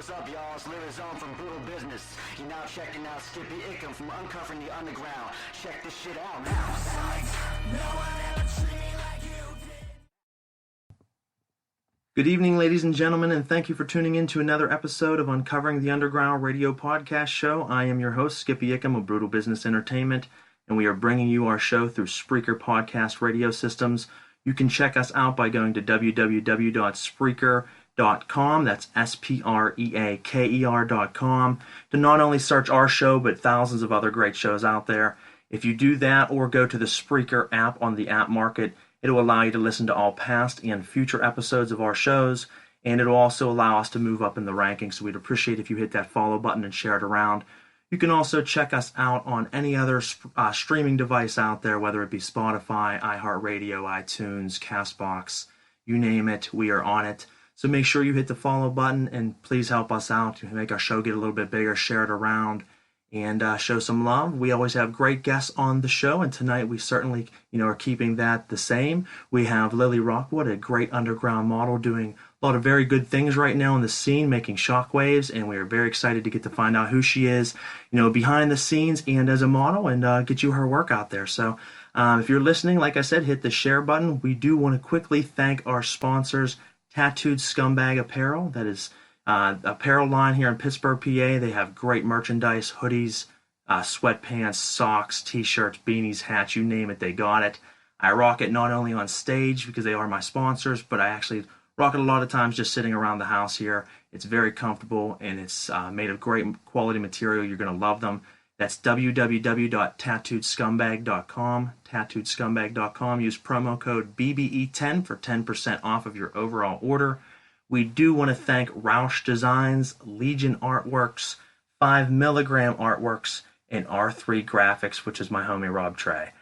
What's up, y'all? It's Lilis from Brutal Business. You're now checking out Skippy Ickham from Uncovering the Underground. Check this shit out now. Good evening, ladies and gentlemen, and thank you for tuning in to another episode of Uncovering the Underground radio podcast show. I am your host, Skippy Ickham of Brutal Business Entertainment, and we are bringing you our show through Spreaker podcast radio systems. You can check us out by going to www.spreaker.com, that's SPREAKER.com, to not only search our show, but thousands of other great shows out there. If you do that or go to the Spreaker app on the app market, it will allow you to listen to all past and future episodes of our shows, and it will also allow us to move up in the rankings, so we'd appreciate if you hit that follow button and share it around. You can also check us out on any other streaming device out there, whether it be Spotify, iHeartRadio, iTunes, CastBox, you name it, we are on it. So make sure you hit the follow button and please help us out to make our show get a little bit bigger, share it around, and show some love. We always have great guests on the show, and tonight we certainly, are keeping that the same. We have Lili Rockwood, a great underground model, doing a lot of very good things right now in the scene, making shockwaves, and we are very excited to get to find out who she is, behind the scenes and as a model, and get you her work out there. So if you're listening, like I said, hit the share button. We do want to quickly thank our sponsors, Tattooed Scumbag Apparel. That is apparel line here in Pittsburgh, PA. They have great merchandise, hoodies, sweatpants, socks, t-shirts, beanies, hats, you name it, they got it. I rock it not only on stage because they are my sponsors, but I actually rock it a lot of times just sitting around the house here. It's very comfortable, and it's made of great quality material. You're going to love them. That's www.tattooedscumbag.com, tattooedscumbag.com. Use promo code BBE10 for 10% off of your overall order. We do want to thank Roush Designs, Legion Artworks, 5 Milligram Artworks, and R3 Graphics, which is my homie Rob Trey.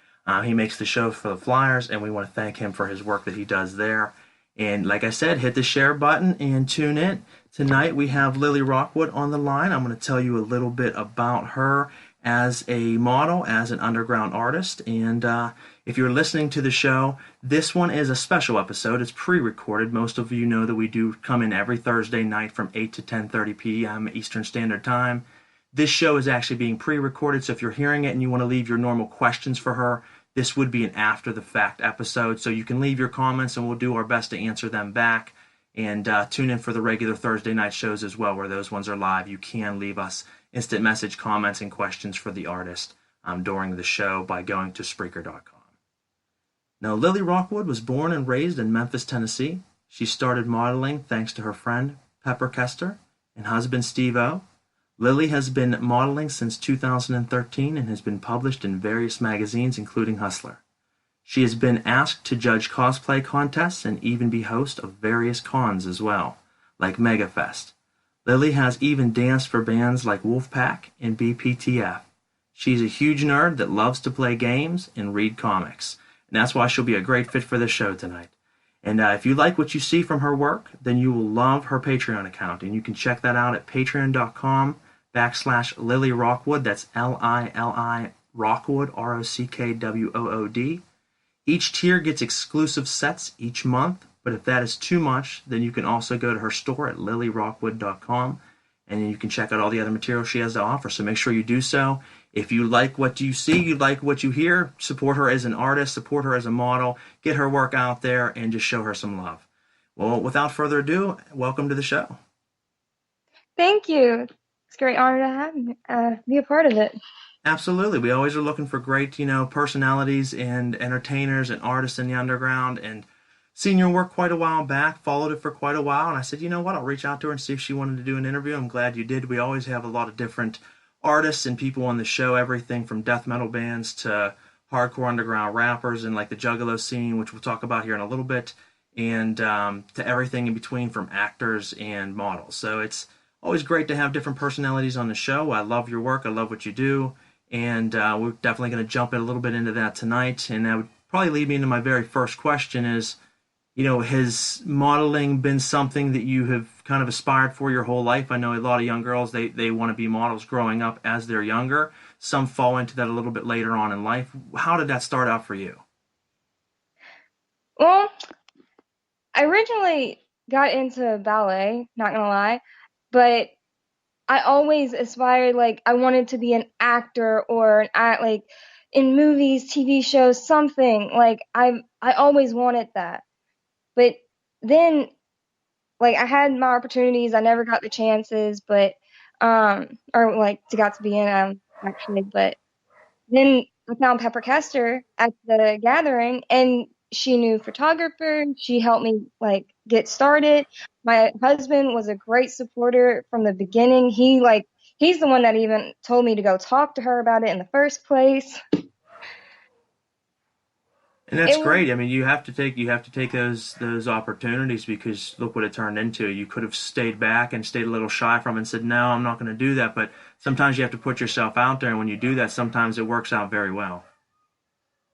He makes the show for the flyers, and we want to thank him for his work that he does there. And like I said, hit the share button and tune in. Tonight we have Lili Rockwood on the line. I'm going to tell you a little bit about her as a model, as an underground artist. And if you're listening to the show, this one is a special episode. It's pre-recorded. Most of you know that we do come in every Thursday night from 8 to 10:30 p.m. Eastern Standard Time. This show is actually being pre-recorded, so if you're hearing it and you want to leave your normal questions for her, this would be an after-the-fact episode. So you can leave your comments, and we'll do our best to answer them back. And tune in for the regular Thursday night shows as well, where those ones are live. You can leave us instant message comments and questions for the artist during the show by going to Spreaker.com. Now, Lili Rockwood was born and raised in Memphis, Tennessee. She started modeling thanks to her friend Pepper Kester and husband Steve O. Lili has been modeling since 2013 and has been published in various magazines, including Hustler. She has been asked to judge cosplay contests and even be host of various cons as well, like MegaFest. Lili has even danced for bands like Wolfpack and BPTF. She's a huge nerd that loves to play games and read comics, and that's why she'll be a great fit for this show tonight. And if you like what you see from her work, then you will love her Patreon account, and you can check that out at patreon.com/Lili Rockwood. That's Lili Rockwood, ROCKWOOD. Each tier gets exclusive sets each month, but if that is too much, then you can also go to her store at lilirockwood.com, and you can check out all the other material she has to offer, so make sure you do so. If you like what you see, you like what you hear, support her as an artist, support her as a model, get her work out there, and just show her some love. Well, without further ado, welcome to the show. Thank you. It's a great honor to have me, be a part of it. Absolutely. We always are looking for great, personalities and entertainers and artists in the underground, and seen your work quite a while back, followed it for quite a while, and I said, you know what, I'll reach out to her and see if she wanted to do an interview. I'm glad you did. We always have a lot of different artists and people on the show, everything from death metal bands to hardcore underground rappers and like the Juggalo scene, which we'll talk about here in a little bit, and to everything in between from actors and models. So it's always great to have different personalities on the show. I love your work. I love what you do. And we're definitely going to jump in a little bit into that tonight. And that would probably lead me into my very first question is, has modeling been something that you have kind of aspired for your whole life? I know a lot of young girls, they want to be models growing up as they're younger. Some fall into that a little bit later on in life. How did that start out for you? Well, I originally got into ballet, not going to lie. but I always aspired, like, I wanted to be an actor or like, in movies, TV shows, something. Like, I always wanted that. But then, like, I had my opportunities, I never got the chances, but, or, like, got to be in 'em, actually, but then I found Pepper Kester at the gathering, and she knew photographer. She helped me, like, get started. My husband was a great supporter from the beginning. He's the one that even told me to go talk to her about it in the first place. And that's It was great. I mean, you have to take those opportunities, because look what it turned into. You could have stayed back and stayed a little shy from it and said, "No, I'm not going to do that." But sometimes you have to put yourself out there, and when you do that, sometimes it works out very well.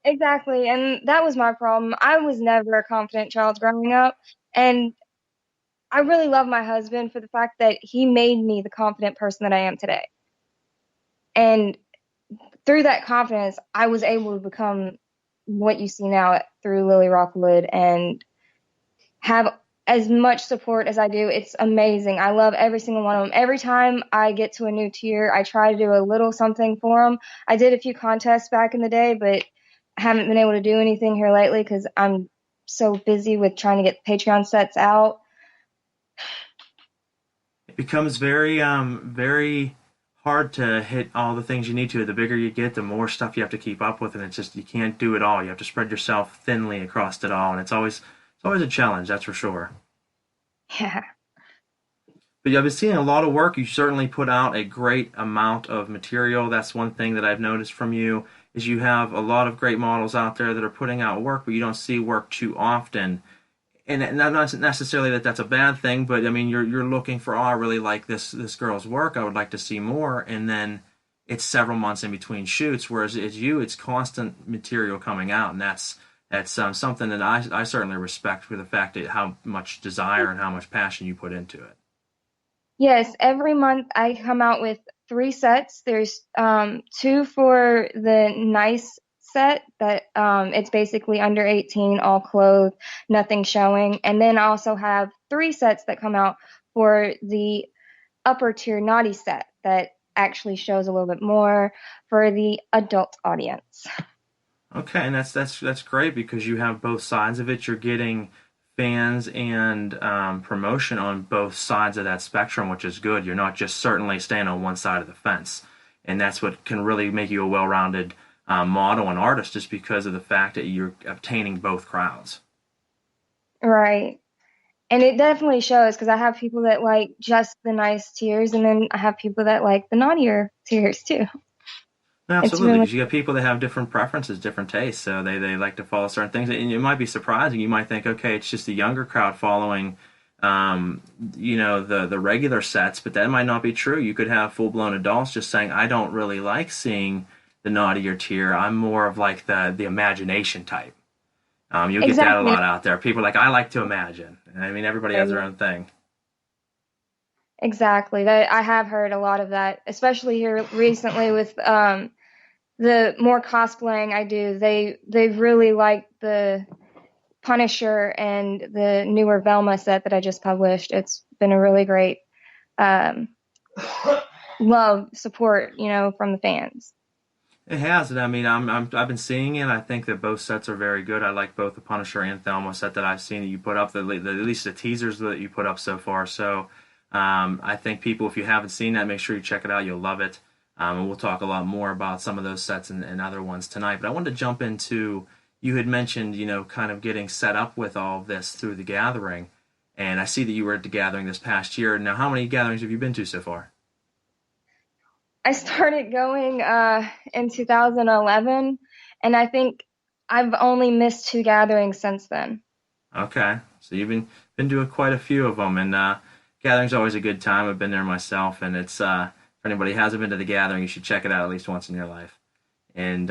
exactly, and that was my problem. I was never a confident child growing up, and I really love my husband for the fact that he made me the confident person that I am today. And through that confidence, I was able to become what you see now through Lili Rockwood and have as much support as I do. It's amazing. I love every single one of them. Every time I get to a new tier, I try to do a little something for them. I did a few contests back in the day, but I haven't been able to do anything here lately because I'm so busy with trying to get Patreon sets out. It becomes very hard to hit all the things you need to. The bigger you get, the more stuff you have to keep up with, and it's just you can't do it all. You have to spread yourself thinly across it all, and it's always a challenge, that's for sure. Yeah. But yeah, I've been seeing a lot of work. You certainly put out a great amount of material. That's one thing that I've noticed from you is you have a lot of great models out there that are putting out work, but you don't see work too often. And not necessarily that that's a bad thing, but I mean you're looking for, oh, I really like this girl's work. I would like to see more, and then it's several months in between shoots. Whereas it's constant material coming out, and that's something that I certainly respect for the fact that how much desire and how much passion you put into it. Yes, every month I come out with 3 sets. There's two for the nice set that it's basically under 18, all clothed, nothing showing. And then I also have 3 sets that come out for the upper tier naughty set that actually shows a little bit more for the adult audience. Okay, and that's great because you have both sides of it. You're getting fans and promotion on both sides of that spectrum, which is good. You're not just certainly staying on one side of the fence, and that's what can really make you a well-rounded model and artist, just because of the fact that you're obtaining both crowds. Right. And it definitely shows because I have people that like just the nice tiers, and then I have people that like the naughtier tiers too. It's Absolutely, really because you got people that have different preferences, different tastes, so they like to follow certain things, and it might be surprising. You might think, okay, it's just the younger crowd following, the regular sets, but that might not be true. You could have full blown adults just saying, I don't really like seeing the naughtier tier. I'm more of like the imagination type. You'll get that a exactly. lot out there. People are like, I like to imagine. I mean, everybody has their own thing. Exactly. That I have heard a lot of that, especially here recently with the more cosplaying I do. They've really liked the Punisher and the newer Velma set that I just published. It's been a really great um, love support, from the fans. It has, and I mean, I've been seeing it. I think that both sets are very good. I like both the Punisher and Thelma set that I've seen that you put up, at least the teasers that you put up so far. So, I think people, if you haven't seen that, make sure you check it out. You'll love it. And we'll talk a lot more about some of those sets and other ones tonight. But I wanted to jump into, you had mentioned, kind of getting set up with all of this through the gathering, and I see that you were at the gathering this past year. Now, how many gatherings have you been to so far? I started going in 2011, and I think I've only missed 2 gatherings since then. Okay, so you've been doing quite a few of them, and gathering's always a good time. I've been there myself, and it's for anybody who hasn't been to the gathering, you should check it out at least once in your life. And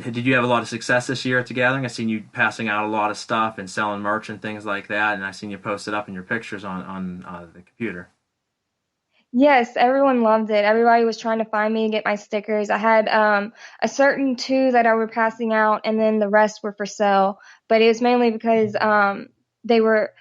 did you have a lot of success this year at the gathering? I've seen you passing out a lot of stuff and selling merch and things like that, and I've seen you post it up in your pictures on the computer. Yes, everyone loved it. Everybody was trying to find me and get my stickers. I had a certain 2 that I were passing out, and then the rest were for sale. But it was mainly because they were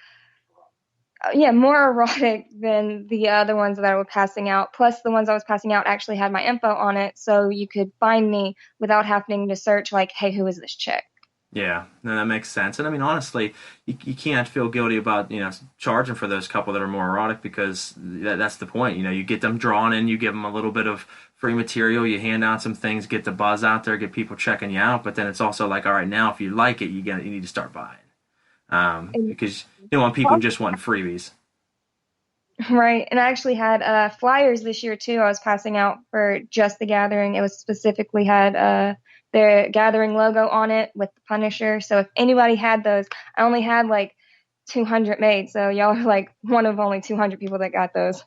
Yeah, more erotic than the other ones that I was passing out. Plus, the ones I was passing out actually had my info on it, so you could find me without having to search, like, hey, who is this chick? Yeah, no, that makes sense. And I mean, honestly, you can't feel guilty about, charging for those couple that are more erotic because that's the point. You get them drawn in, you give them a little bit of free material, you hand out some things, get the buzz out there, get people checking you out. But then it's also like, all right, now if you like it, you need to start buying. And, Because you don't want people just wanting freebies. right. And I actually had flyers this year, too. I was passing out for just the gathering. It was specifically had their gathering logo on it with the Punisher. So if anybody had those, I only had like 200 made. So y'all are like one of only 200 people that got those.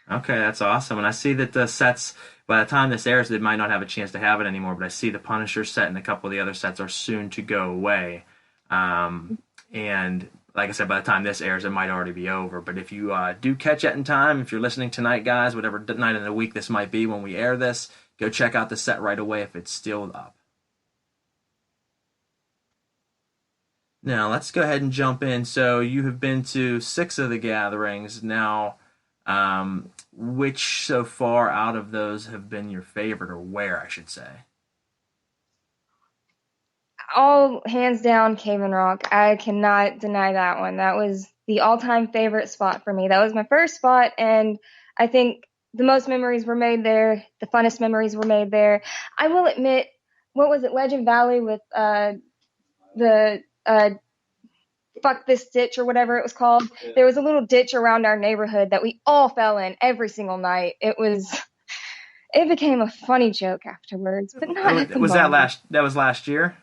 Okay, that's awesome. And I see that the sets, by the time this airs, they might not have a chance to have it anymore, but I see the Punisher set and a couple of the other sets are soon to go away. And like I said, by the time this airs, it might already be over. But if you do catch it in time, if you're listening tonight, guys, whatever night in the week this might be when we air this, go check out the set right away if it's still up. Now, let's go ahead and jump in. So you have been to 6 of the gatherings. Now, which so far out of those have been your favorite, or where, I should say? All hands down, Cave and Rock. I cannot deny that one. That was the all-time favorite spot for me. That was my first spot, and I think the most memories were made there. The funnest memories were made there. I will admit, what was it, Legend Valley with the fuck this ditch or whatever it was called. There was a little ditch around our neighborhood that we all fell in every single night. It became a funny joke afterwards, but not at the Was moment. that was last year?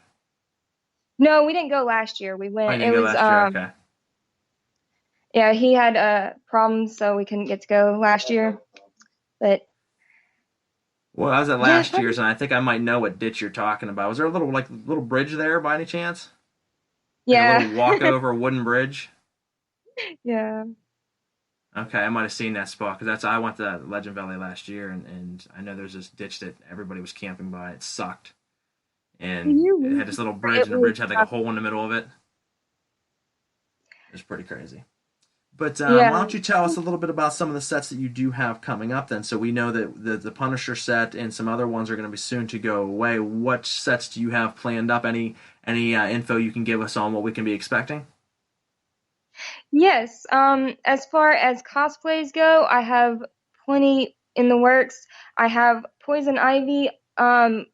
No, we didn't go last year. We Oh, you went. It didn't go was last year. Okay. yeah, he had problems, so we couldn't get to go last year. But Well, I was at yeah, last year's, and I think I might know what ditch you're talking about. Was there a little bridge there by any chance? Like a yeah, little walkover wooden bridge? yeah. Okay, I might have seen that spot because I went to Legend Valley last year, and I know there's this ditch that everybody was camping by. It sucked, and it had this little bridge, It and the was bridge had like a hole in the middle of it. It was pretty crazy. But why yeah. don't you tell us a little bit about some of the sets that you do have coming up then? So we know that the Punisher set and some other ones are going to be soon to go away. What sets do you have planned up? Any info you can give us on what we can be expecting? Yes. As far as cosplays go, I have plenty in the works. I have Poison Ivy.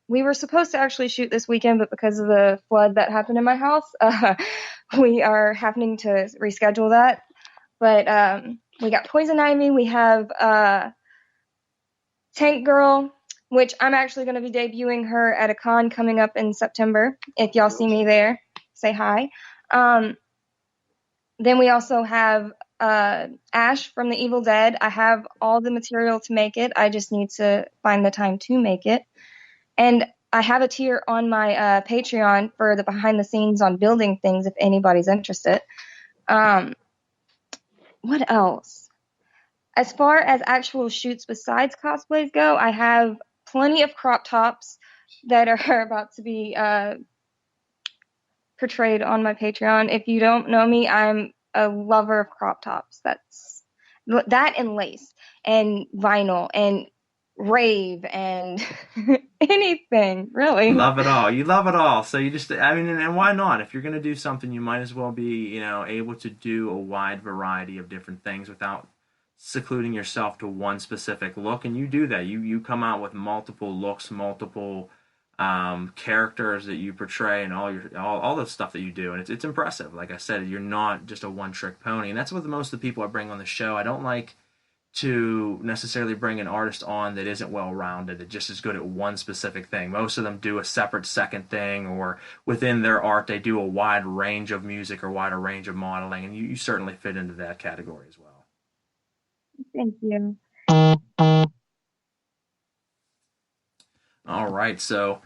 We were supposed to actually shoot this weekend, but because of the flood that happened in my house, we are having to reschedule that. But we got Poison Ivy. We have Tank Girl, which I'm actually going to be debuting her at a con coming up in September. If y'all see me there, say hi. Then we also have Ash from the Evil Dead. I have all the material to make it. I just need to find the time to make it. And I have a tier on my Patreon for the behind the scenes on building things if anybody's interested. What else? As far as actual shoots besides cosplays go, I have plenty of crop tops that are about to be portrayed on my Patreon. If you don't know me, I'm a lover of crop tops. That and lace and vinyl and rave and anything, really. Love it all. You love it all. So you just, I mean, and why not? If you're going to do something, you might as well be, able to do a wide variety of different things without secluding yourself to one specific look. And you do that. You come out with multiple looks, multiple characters that you portray, and all the stuff that you do, and it's impressive. Like I said, you're not just a one trick pony, and that's what most of the people I bring on the show. I don't like to necessarily bring an artist on that isn't well rounded, that just is good at one specific thing. Most of them do a separate second thing, or within their art they do a wide range of music or wider range of modeling, and you certainly fit into that category as well. Thank you. All right, so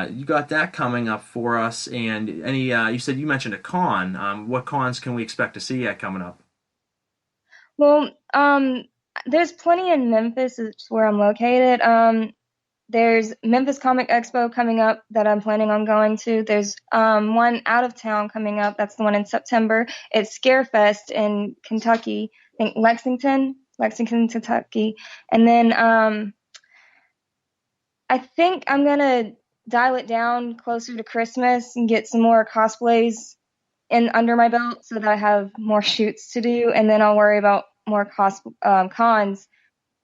you got that coming up for us, and any you said you mentioned a con. What cons can we expect to see coming up? Well, there's plenty in Memphis, it's where I'm located. There's Memphis Comic Expo coming up that I'm planning on going to. There's one out of town coming up. That's the one in September. It's Scarefest in Kentucky. I think Lexington, Kentucky. And then I think I'm gonna dial it down closer to Christmas and get some more cosplays in under my belt so that I have more shoots to do, and then I'll worry about more cons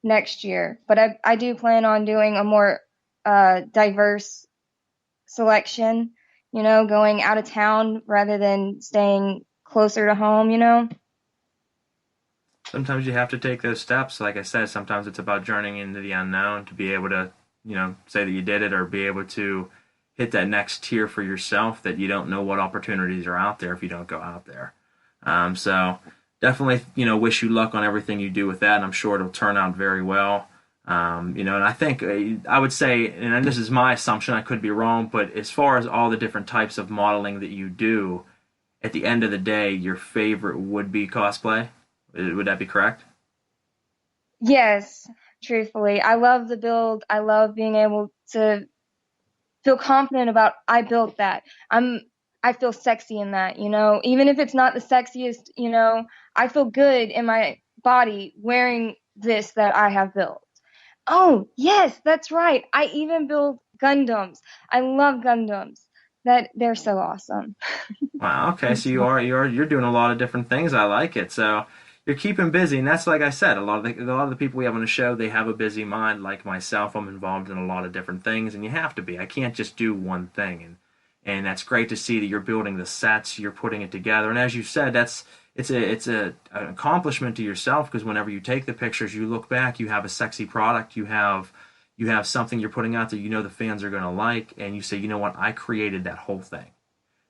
next year. But I do plan on doing a more diverse selection, going out of town rather than staying closer to home, Sometimes you have to take those steps. Like I said, sometimes it's about journeying into the unknown to be able to, say that you did it, or be able to hit that next tier for yourself that you don't know what opportunities are out there if you don't go out there. So definitely, wish you luck on everything you do with that, and I'm sure it'll turn out very well. And I think I would say, and this is my assumption, I could be wrong, but as far as all the different types of modeling that you do, at the end of the day, your favorite would be cosplay. Would that be correct? Yes, truthfully. I love the build. I love being able to feel confident about I built that. I feel sexy in that, even if it's not the sexiest, I feel good in my body wearing this that I have built. Oh, yes, that's right. I even build Gundams. I love Gundams. They're so awesome. Wow. Okay. So you're doing a lot of different things. I like it. So you're keeping busy, and that's, like I said, a lot of the people we have on the show, they have a busy mind. Like myself, I'm involved in a lot of different things, and you have to be. I can't just do one thing, and that's great to see that you're building the sets, you're putting it together, and as you said, it's an accomplishment to yourself, because whenever you take the pictures, you look back, you have a sexy product, you have something you're putting out that the fans are going to like, and you say, you know what, I created that whole thing.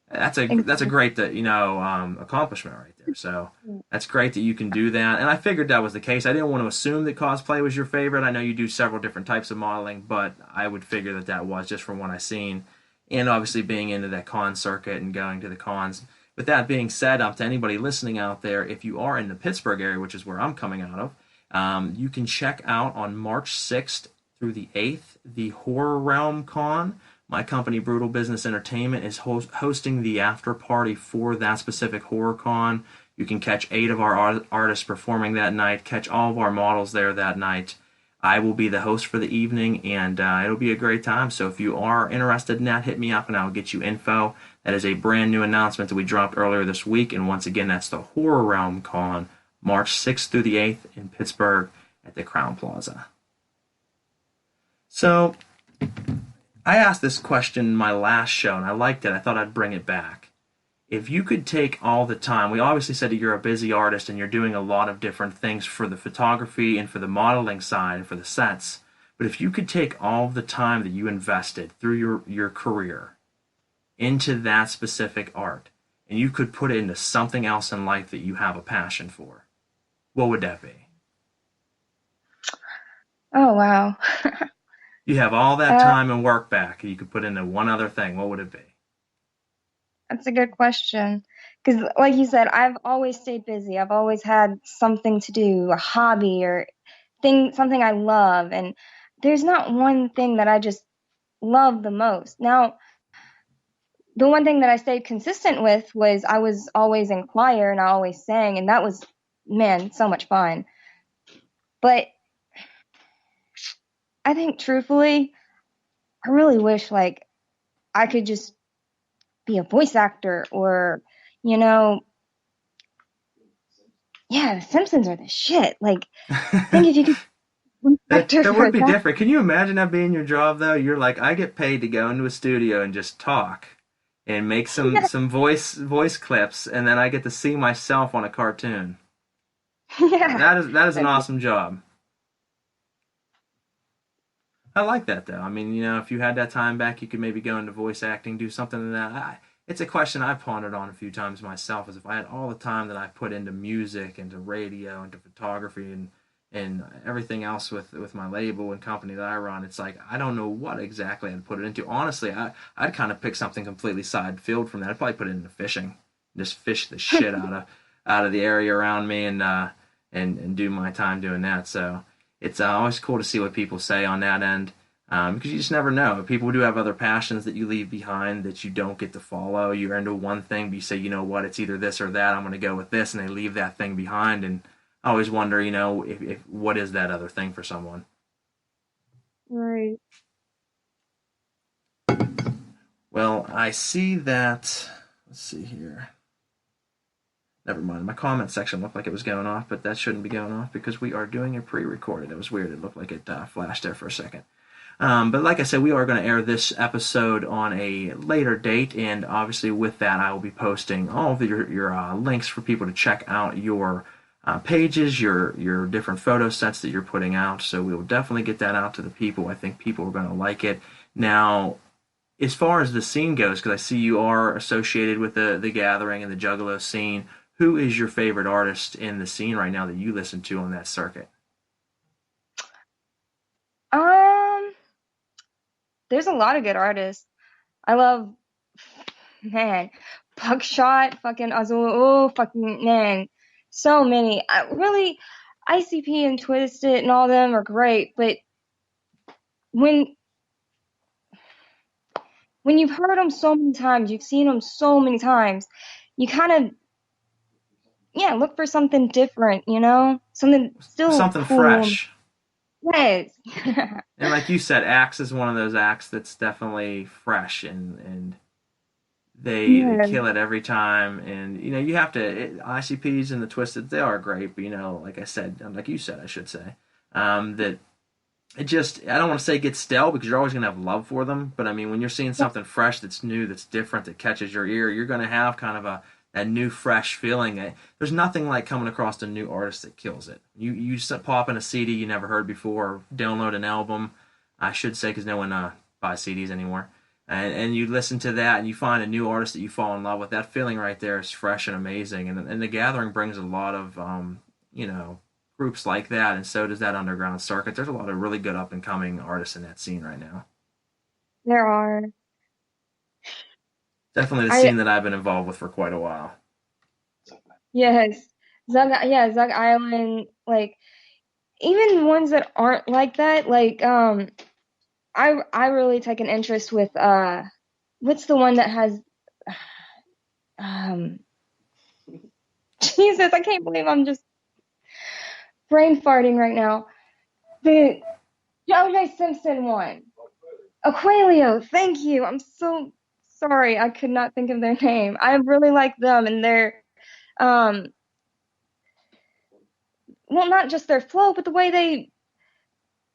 That's a great accomplishment right there. So that's great that you can do that. And I figured that was the case. I didn't want to assume that cosplay was your favorite. I know you do several different types of modeling, but I would figure that was just from what I've seen, and obviously being into that con circuit and going to the cons. With that being said, to anybody listening out there, if you are in the Pittsburgh area, which is where I'm coming out of, you can check out on March 6th through the 8th the Horror Realm Con. My company, Brutal Business Entertainment, is hosting the after party for that specific horror con. You can catch 8 of our artists performing that night, catch all of our models there that night. I will be the host for the evening, and it'll be a great time. So if you are interested in that, hit me up and I'll get you info. That is a brand new announcement that we dropped earlier this week, and once again, that's the Horror Realm Con, March 6th through the 8th in Pittsburgh at the Crown Plaza. So I asked this question in my last show, and I liked it. I thought I'd bring it back. If you could take all the time, we obviously said that you're a busy artist and you're doing a lot of different things for the photography and for the modeling side and for the sets, but if you could take all the time that you invested through your career into that specific art, and you could put it into something else in life that you have a passion for, what would that be? Oh, wow. You have all that time and work back, and you could put into one other thing. What would it be? That's a good question. Because, like you said, I've always stayed busy. I've always had something to do, a hobby or something I love. And there's not one thing that I just love the most. Now, the one thing that I stayed consistent with was I was always in choir and I always sang. And that was, man, so much fun. But I think, truthfully, I really wish, I could just be a voice actor or, yeah, the Simpsons are the shit. Think if you could that would be different. Can you imagine that being your job, though? You're like, I get paid to go into a studio and just talk and make some voice clips, and then I get to see myself on a cartoon. Yeah. That is an awesome job. I like that, though. I mean, if you had that time back, you could maybe go into voice acting, do something like that. It's a question I've pondered on a few times myself, is if I had all the time that I put into music, into radio, into photography, and everything else with my label and company that I run, it's like, I don't know what exactly I'd put it into. Honestly, I'd kind of pick something completely side field from that. I'd probably put it into fishing. Just fish the shit out of the area around me and do my time doing that. So it's always cool to see what people say on that end. Because you just never know. People do have other passions that you leave behind that you don't get to follow. You're into one thing, but you say, you know what, it's either this or that. I'm going to go with this, and they leave that thing behind. And I always wonder, if what is that other thing for someone? Right. Well, I see that. Let's see here. Never mind. My comment section looked like it was going off, but that shouldn't be going off because we are doing a pre-recorded. It was weird. It looked like it flashed there for a second. But like I said, we are going to air this episode on a later date, and obviously with that, I will be posting all of your links for people to check out your pages, your different photo sets that you're putting out. So we will definitely get that out to the people. I think people are going to like it. Now, as far as the scene goes, because I see you are associated with the Gathering and the Juggalo scene, who is your favorite artist in the scene right now that you listen to on that circuit? There's a lot of good artists. I love, man, Buckshot, fucking Azul, oh, fucking, man, so many. Really, ICP and Twisted and all them are great, but when you've heard them so many times, you've seen them so many times, you kind of, yeah, look for something different, something still Something cool. fresh. Yes. And like you said, Axe is one of those acts that's definitely fresh, and they kill it every time. And you have to ICPs and the Twisted, they are great, but like I said, like you said, I should say, that it just, I don't want to say get stale because you're always going to have love for them, but I mean, when you're seeing something fresh that's new, that's different, that catches your ear, you're going to have kind of that new fresh feeling. There's nothing like coming across a new artist that kills it. You just pop in a CD you never heard before, or download an album, I should say, because no one buys CDs anymore, and you listen to that and you find a new artist that you fall in love with. That feeling right there is fresh and amazing, and the Gathering brings a lot of groups like that, and so does that underground circuit. There's a lot of really good up and coming artists in that scene right now. There are. Definitely the scene that I've been involved with for quite a while. Yes. Zug Island, like, even ones that aren't like that, like, I really take an interest with, what's the one that has, Jesus, I can't believe I'm just brain farting right now. The O.J. Simpson one. Aqualio, thank you. I'm so sorry. I could not think of their name. I really like them and their, well, not just their flow, but the way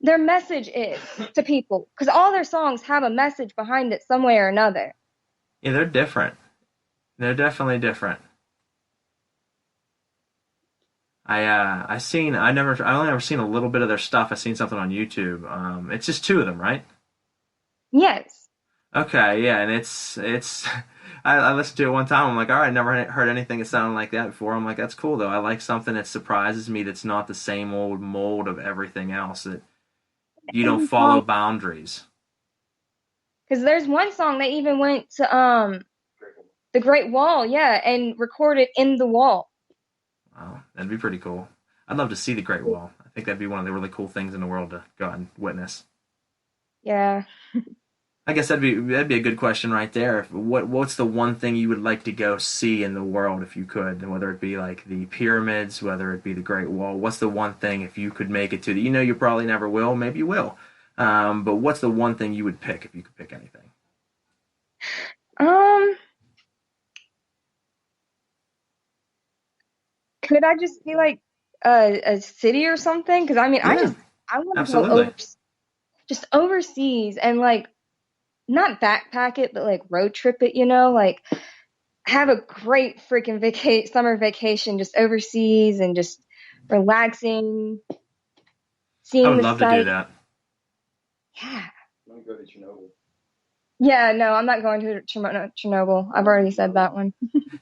their message is to people. Because all their songs have a message behind it some way or another. Yeah, they're different. They're definitely different. I only ever seen a little bit of their stuff. I seen something on YouTube. It's just two of them, right? Yes. Okay, yeah, and it's I listened to it one time. I'm like, all right, never heard anything that sounded like that before. I'm like, that's cool though. I like something that surprises me. That's not the same old mold of everything else. That you don't follow boundaries. Because there's one song they even went to the Great Wall, yeah, and recorded in the wall. Wow, that'd be pretty cool. I'd love to see the Great Wall. I think that'd be one of the really cool things in the world to go out and witness. Yeah. I guess that'd be a good question right there. What's the one thing you would like to go see in the world if you could? Whether it be like the pyramids, whether it be the Great Wall. What's the one thing if you could make it to? You probably never will. Maybe you will. But what's the one thing you would pick if you could pick anything? Could I just be like a city or something? Because I mean, Yeah, I want to absolutely. go just overseas and like not backpack it, but like road trip it. Like have a great freaking summer vacation just overseas and just relaxing, I seeing would the love to do that. Yeah. I'm gonna go to Chernobyl. Yeah, no, I'm not going to Chernobyl. I've already said that one.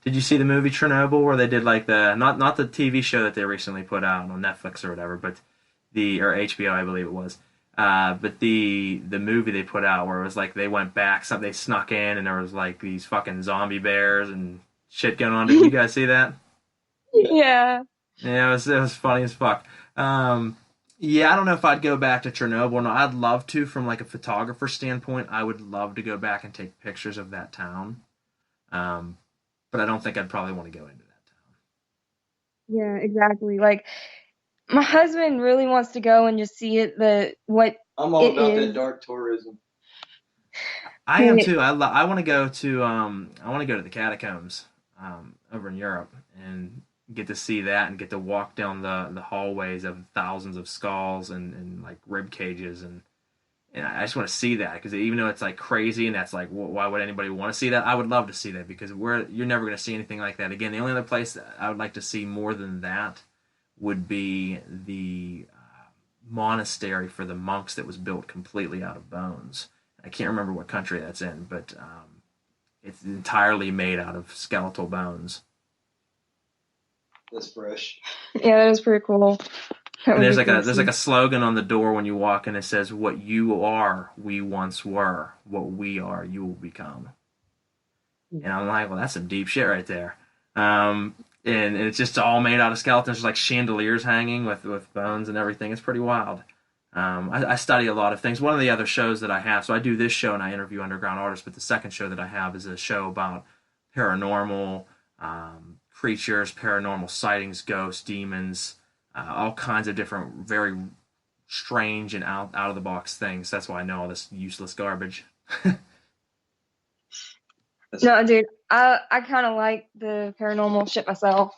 Did you see the movie Chernobyl where they did like the not the TV show that they recently put out on Netflix or whatever, but or HBO I believe it was. But the movie they put out where it was like they went back, they snuck in and there was like these fucking zombie bears and shit going on. Did you guys see that? Yeah. Yeah, it was funny as fuck. Yeah, I don't know if I'd go back to Chernobyl or not. I'd love to, from like a photographer standpoint. I would love to go back and take pictures of that town. Um, but I don't think I'd probably want to go into that town. Yeah, exactly. Like my husband really wants to go and just see it, the what I'm all it about that is. dark tourism. I am too. I want to go to the catacombs over in Europe and get to see that and get to walk down the hallways of thousands of skulls and like rib cages and I just want to see that because even though it's like crazy and that's like why would anybody want to see that? I would love to see that because you're never going to see anything like that again. The only other place that I would like to see more than that would be the monastery for the monks that was built completely out of bones. I can't remember what country that's in, but it's entirely made out of skeletal bones. That's fresh. Yeah, that is pretty cool. That And would there's be like cool a to there's see. like a slogan on the door when you walk in. It says, "What you are, we once were. What we are, you will become." And I'm like, well, that's some deep shit right there. And it's just all made out of skeletons, there's like chandeliers hanging with bones and everything. It's pretty wild. I study a lot of things. One of the other shows that I have, so I do this show and I interview underground artists, but the second show that I have is a show about paranormal creatures, paranormal sightings, ghosts, demons, all kinds of different, very strange and out of the box things. That's why I know all this useless garbage. No, dude, I kind of like the paranormal shit myself.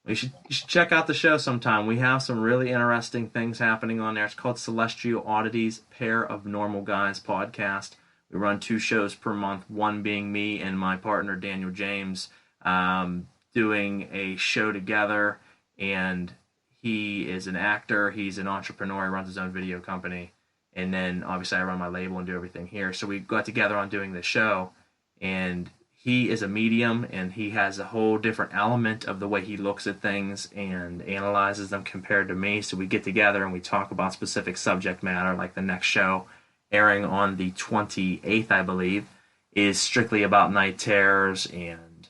You should check out the show sometime. We have some really interesting things happening on there. It's called Celestial Oddities, Pair of Normal Guys podcast. We run 2 shows per month, one being me and my partner Daniel James doing a show together. And he is an actor, he's an entrepreneur, he runs his own video company. And then obviously I run my label and do everything here. So we got together on doing this show, and he is a medium and he has a whole different element of the way he looks at things and analyzes them compared to me. So we get together and we talk about specific subject matter. Like the next show, airing on the 28th, I believe, is strictly about night terrors and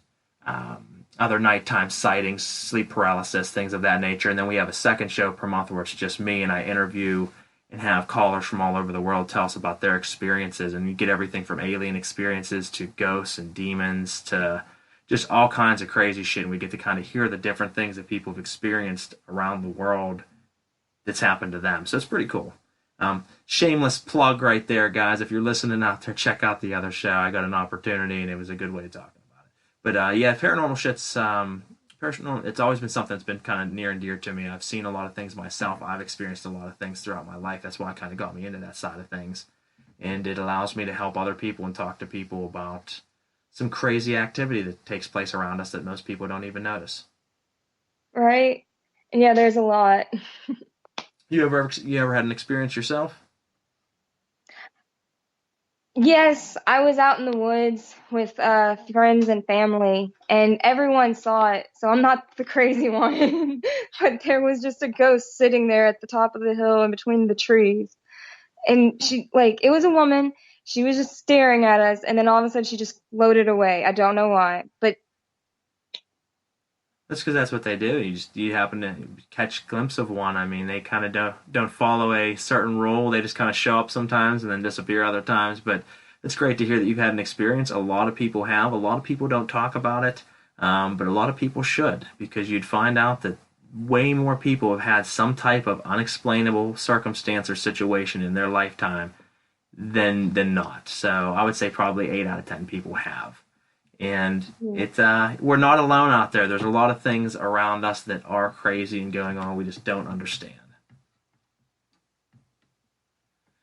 other nighttime sightings, sleep paralysis, things of that nature. And then we have a second show per month where it's just me and I interview and have callers from all over the world tell us about their experiences. And you get everything from alien experiences to ghosts and demons to just all kinds of crazy shit. And we get to kind of hear the different things that people have experienced around the world that's happened to them. So it's pretty cool. Shameless plug right there, guys. If you're listening out there, check out the other show. I got an opportunity and it was a good way to talk about it. But yeah, paranormal shit's it's always been something that's been kind of near and dear to me. I've seen a lot of things myself. I've experienced a lot of things throughout my life. That's why it kind of got me into that side of things. And it allows me to help other people and talk to people about some crazy activity that takes place around us that most people don't even notice. Right? And yeah, there's a lot. You ever had an experience yourself? Yes, I was out in the woods with friends and family, and everyone saw it, so I'm not the crazy one. But there was just a ghost sitting there at the top of the hill in between the trees. And she, like, it was a woman. She was just staring at us, and then all of a sudden she just floated away. I don't know why, but That's because that's what they do. You happen to catch a glimpse of one. I mean, they kind of don't follow a certain rule. They just kind of show up sometimes and then disappear other times. But it's great to hear that you've had an experience. A lot of people have. A lot of people don't talk about it, but a lot of people should, because you'd find out that way more people have had some type of unexplainable circumstance or situation in their lifetime than not. So I would say probably 8 out of 10 people have. And it's we're not alone out there. There's a lot of things around us that are crazy and going on we just don't understand.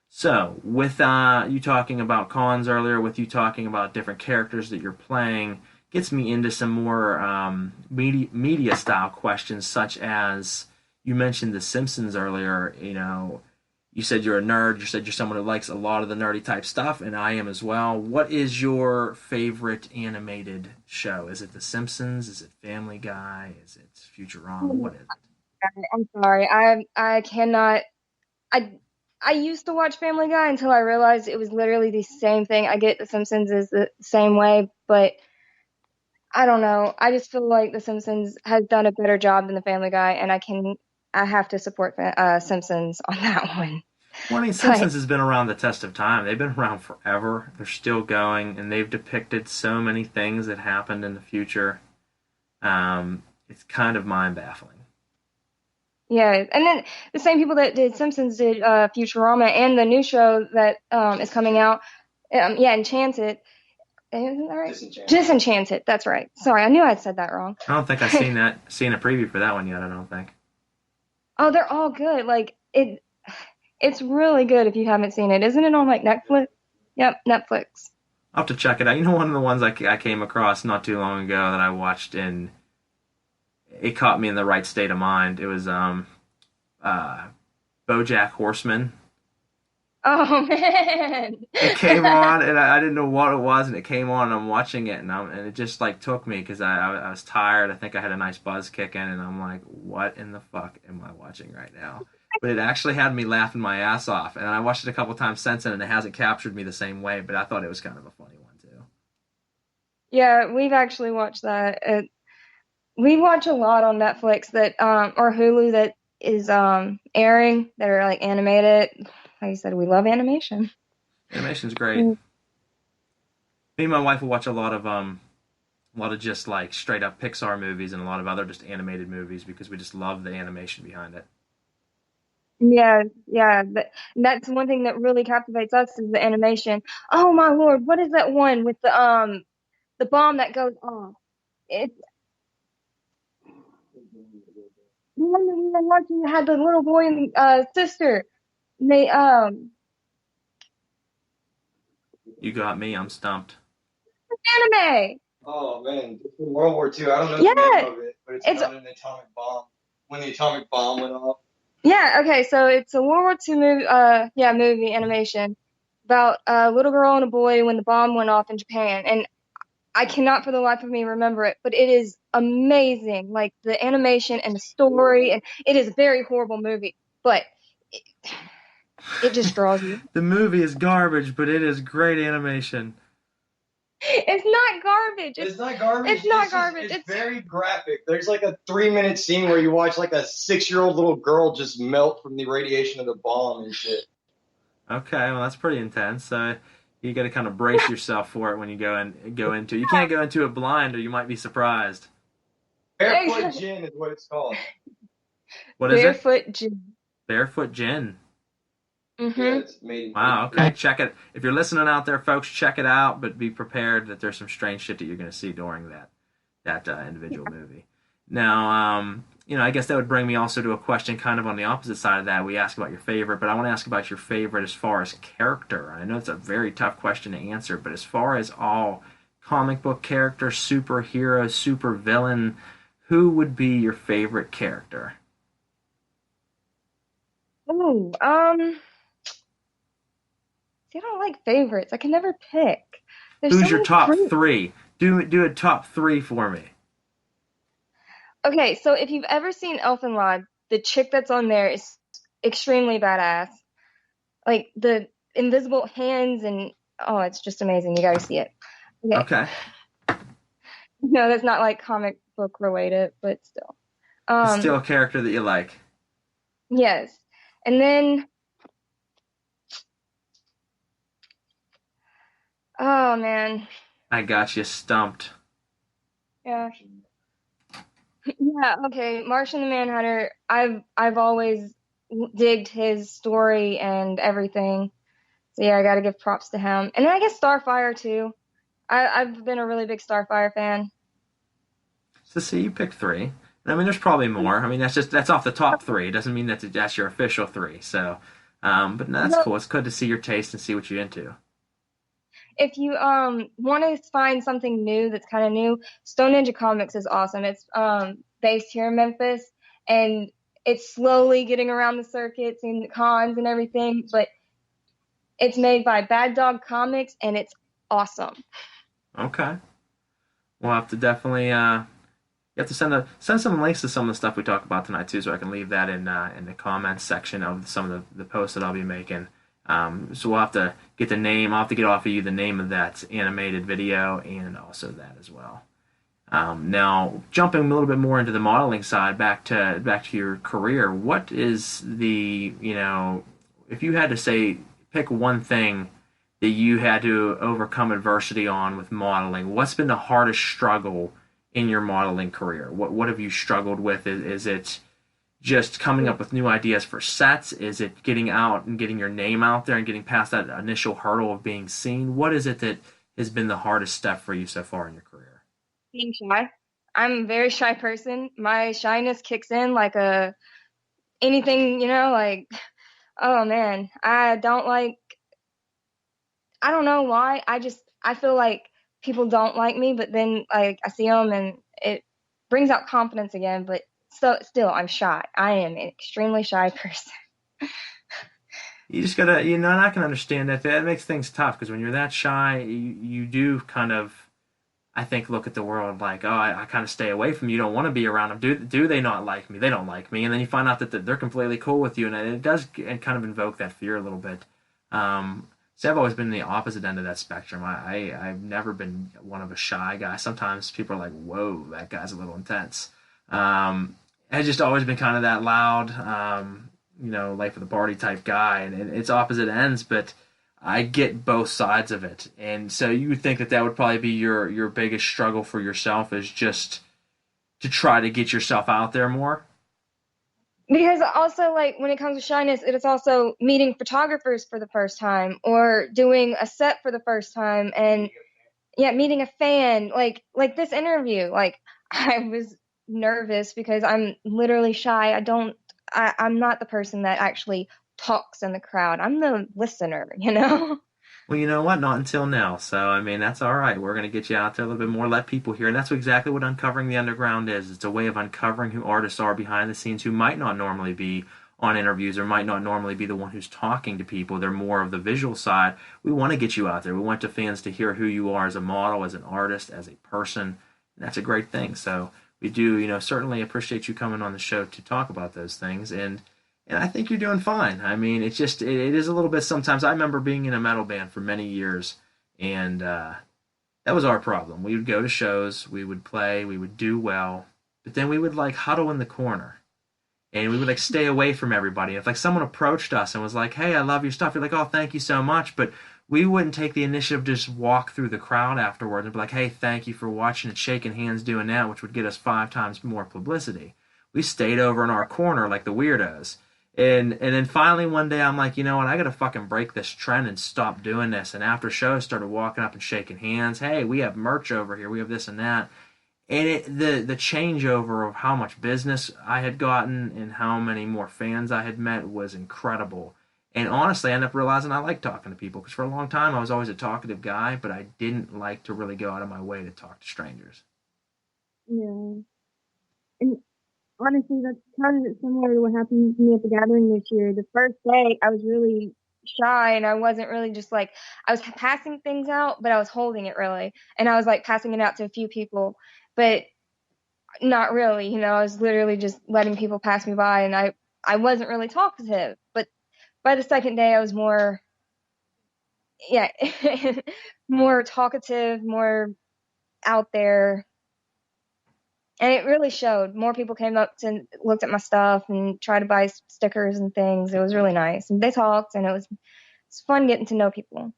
So with you talking about cons earlier, with you talking about different characters that you're playing, gets me into some more media style questions, such as you mentioned The Simpsons earlier. You said you're a nerd. You said you're someone who likes a lot of the nerdy type stuff, and I am as well. What is your favorite animated show? Is it The Simpsons? Is it Family Guy? Is it Futurama? What is it? I'm sorry. I cannot. I I used to watch Family Guy until I realized it was literally the same thing. I get The Simpsons is the same way, but I don't know. I just feel like The Simpsons has done a better job than the Family Guy, and I can. I have to support Simpsons on that one. Well, I mean, Simpsons has been around the test of time. They've been around forever. They're still going, and they've depicted so many things that happened in the future. It's kind of mind-baffling. Yeah, and then the same people that did Simpsons did Futurama and the new show that is coming out. Enchanted. Isn't that right? Disenchanted. That's right. Sorry, I knew I said that wrong. I don't think I've seen a preview for that one yet. I don't think. Oh, they're all good. Like it's really good if you haven't seen it. Isn't it on like Netflix? Yep, Netflix. I'll have to check it out. You know, one of the ones I came across not too long ago that I watched, and it caught me in the right state of mind. It was BoJack Horseman. Oh man! It came on, and I didn't know what it was, and it came on, and I'm watching it, and it just like took me because I was tired. I think I had a nice buzz kick in, and I'm like, what in the fuck am I watching right now? But it actually had me laughing my ass off, and I watched it a couple times since then, and it hasn't captured me the same way. But I thought it was kind of a funny one too. Yeah, we've actually watched that. We watch a lot on Netflix that or Hulu that is airing that are like animated. Like you said, we love animation. Animation's great. Me and my wife will watch a lot of just like straight up Pixar movies and a lot of other just animated movies because we just love the animation behind it. Yeah, that's one thing that really captivates us is the animation. Oh my Lord, what is that one with the bomb that goes off? It's the one that we were watching that had the little boy and sister. And they You got me. I'm stumped. anime. Oh man, it's from World War II. I don't know the name of it, but it's about an atomic bomb. When the atomic bomb went off. Yeah, okay, so it's a World War II movie animation about a little girl and a boy when the bomb went off in Japan, and I cannot for the life of me remember it, but it is amazing, like the animation and the story, and it is a very horrible movie, but it just draws you. The movie is garbage, but it is great animation. It's not garbage. It's not garbage. It's not garbage. It's very graphic. There's like a 3-minute scene where you watch like a 6-year-old little girl just melt from the radiation of the bomb and shit. Okay, well that's pretty intense. You got to kind of brace yourself for it when you go into it. You can't go into it blind, or you might be surprised. Barefoot Gin is what it's called. What is it? Barefoot Gin. Barefoot Gin. Mm-hmm. Yeah, it's made. Wow. Okay, check it. If you're listening out there, folks, check it out. But be prepared that there's some strange shit that you're going to see during that individual movie. Now, I guess that would bring me also to a question kind of on the opposite side of that. We asked about your favorite, but I want to ask about your favorite as far as character. I know it's a very tough question to answer, but as far as all comic book characters, superhero, supervillain, who would be your favorite character? Ooh, see, I don't like favorites. I can never pick. Who's your top three? Do a top three for me. Okay, so if you've ever seen Elfenlied, the chick that's on there is extremely badass. Like the invisible hands and it's just amazing. You gotta see it. Okay. No, that's not like comic book related, but still. It's still a character that you like. Yes. And then oh man. I got you stumped. Yeah. Yeah, okay. Martian the Manhunter, I've always digged his story and everything. So yeah, I gotta give props to him. And then I guess Starfire too. I've been a really big Starfire fan. So see, you picked three. I mean, there's probably more. I mean, that's off the top three. It doesn't mean that's your official three. So, but no, that's cool. It's good to see your taste and see what you're into. If you want to find something new that's kind of new, Stone Ninja Comics is awesome. It's based here in Memphis, and it's slowly getting around the circuits and the cons and everything, but it's made by Bad Dog Comics, and it's awesome. Okay. We'll have to definitely you have to send some links to some of the stuff we talked about tonight too, so I can leave that in the comments section of some of the posts that I'll be making. So we'll have to get the name. I'll have to get off of you the name of that animated video and also that as well. Now, jumping a little bit more into the modeling side, back to your career, what is the, if you had to say pick one thing that you had to overcome adversity on with modeling, what's been the hardest struggle in your modeling career? What have you struggled with? Is it just coming up with new ideas for sets? Is it getting out and getting your name out there and getting past that initial hurdle of being seen? What is it that has been the hardest step for you so far in your career? Being shy. I'm a very shy person. My shyness kicks in like a anything, like oh man, I don't know why. I feel like people don't like me, but then like I see them and it brings out confidence again, but still I'm shy. I am an extremely shy person. You just gotta, and I can understand that. That makes things tough because when you're that shy, you do kind of, I think, look at the world like, oh, I kind of stay away from you. You don't want to be around them. Do they not like me? They don't like me. And then you find out that they're completely cool with you, and it does and kind of invoke that fear a little bit. See, I've always been the opposite end of that spectrum. I've never been one of a shy guy. Sometimes people are like, whoa, that guy's a little intense. I've just always been kind of that loud, life of the party type guy, and it's opposite ends, but I get both sides of it. And so you would think that that would probably be your biggest struggle for yourself is just to try to get yourself out there more. Because also, like, when it comes to shyness, it is also meeting photographers for the first time or doing a set for the first time and yeah, meeting a fan, like this interview. Like, I was nervous because I'm literally shy. I'm not the person that actually talks in the crowd. I'm the listener. Well, you know what? Not until now. So, I mean, that's all right. We're going to get you out there a little bit more, let people hear. And that's exactly what Uncovering the Underground is. It's a way of uncovering who artists are behind the scenes who might not normally be on interviews or might not normally be the one who's talking to people. They're more of the visual side. We want to get you out there. We want the fans to hear who you are as a model, as an artist, as a person. And that's a great thing. So, we do, certainly appreciate you coming on the show to talk about those things. And I think you're doing fine. I mean, it is a little bit sometimes. I remember being in a metal band for many years, and that was our problem. We would go to shows, we would play, we would do well, but then we would like huddle in the corner, and we would like stay away from everybody. If like someone approached us and was like, "Hey, I love your stuff," you're like, "Oh, thank you so much," but we wouldn't take the initiative to just walk through the crowd afterward and be like, "Hey, thank you for watching," and shaking hands doing that, which would get us 5 times more publicity. We stayed over in our corner like the weirdos. And then finally one day I'm like, you know what, I gotta fucking break this trend and stop doing this. And after shows started walking up and shaking hands. Hey, we have merch over here, we have this and that. And the changeover of how much business I had gotten and how many more fans I had met was incredible. And honestly, I ended up realizing I like talking to people because for a long time I was always a talkative guy, but I didn't like to really go out of my way to talk to strangers. Yeah. And honestly, that's kind of similar to what happened to me at the gathering this year. The first day, I was really shy and I wasn't really just like, I was passing things out, but I was holding it really. And I was like passing it out to a few people, but not really, I was literally just letting people pass me by and I wasn't really talkative. But by the second day, I was more, yeah, more talkative, more out there. And it really showed. More people came up and looked at my stuff and tried to buy stickers and things. It was really nice. And they talked, and it's fun getting to know people.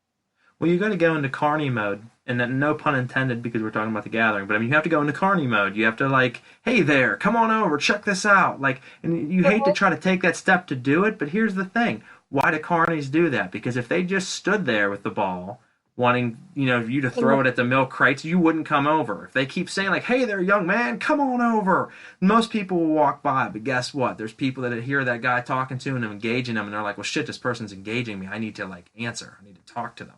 Well, you got to go into carny mode, and then, no pun intended because we're talking about the gathering. But I mean, you have to go into carny mode. You have to like, hey there, come on over, check this out. Like, and you hate to try to take that step to do it, but here's the thing: why do carnies do that? Because if they just stood there with the ball, wanting you to throw it at the milk crates, you wouldn't come over. If they keep saying like, hey there, young man, come on over, most people will walk by. But guess what? There's people that hear that guy talking to them and engaging them, and they're like, well, shit, this person's engaging me. I need to like answer. I need to talk to them.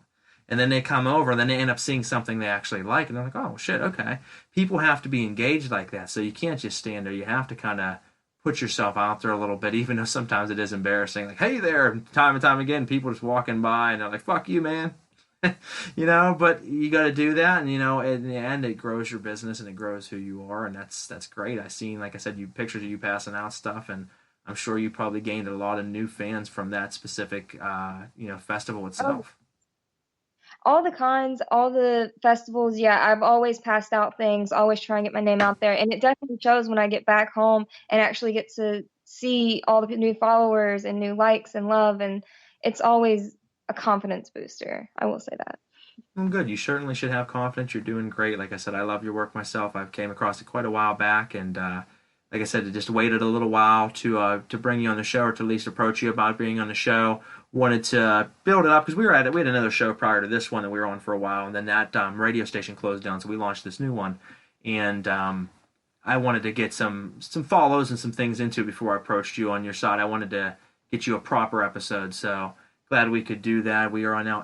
And then they come over and then they end up seeing something they actually like and they're like, oh shit, okay. People have to be engaged like that. So you can't just stand there. You have to kind of put yourself out there a little bit, even though sometimes it is embarrassing. Like, hey there, time and time again, people just walking by and they're like, fuck you, man. But you got to do that. And, in the end, it grows your business and it grows who you are. And that's great. I seen, like I said, pictures of you passing out stuff. And I'm sure you probably gained a lot of new fans from that specific, festival itself. all the cons, all the festivals, yeah, I've always passed out things, always try and get my name out there. And it definitely shows when I get back home and actually get to see all the new followers and new likes and love. And it's always a confidence booster. I will say that. Well, good. You certainly should have confidence. You're doing great. Like I said, I love your work myself. I've came across it quite a while back, and like I said, I just waited a little while to bring you on the show, or to at least approach you about being on the show. Wanted to build it up because we had another show prior to this one that we were on for a while, and then that radio station closed down, so we launched this new one, and I wanted to get some follows and some things into it before I approached you on your side. I wanted to get you a proper episode, so glad we could do that. We are on now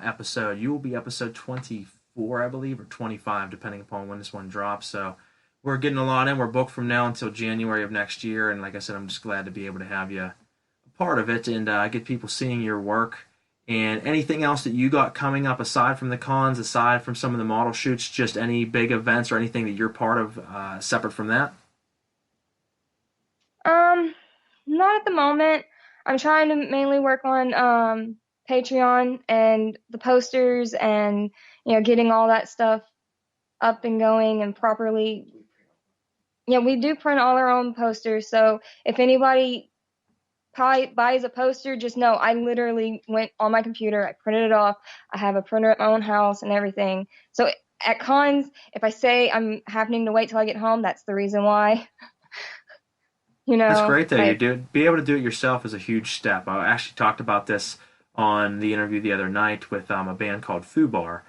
you will be episode 24, I believe, or 25, depending upon when this one drops. So we're getting a lot in. We're booked from now until January of next year. And like I said, I'm just glad to be able to have you a part of it and get people seeing your work. And anything else that you got coming up aside from the cons, aside from some of the model shoots, just any big events or anything that you're part of separate from that? Not at the moment. I'm trying to mainly work on Patreon and the posters and, getting all that stuff up and going and properly. Yeah, we do print all our own posters. So if anybody buys a poster, just know I literally went on my computer, I printed it off. I have a printer at my own house and everything. So at cons, if I say I'm happening to wait till I get home, that's the reason why. That's great that be able to do it yourself is a huge step. I actually talked about this on the interview the other night with a band called Fubar.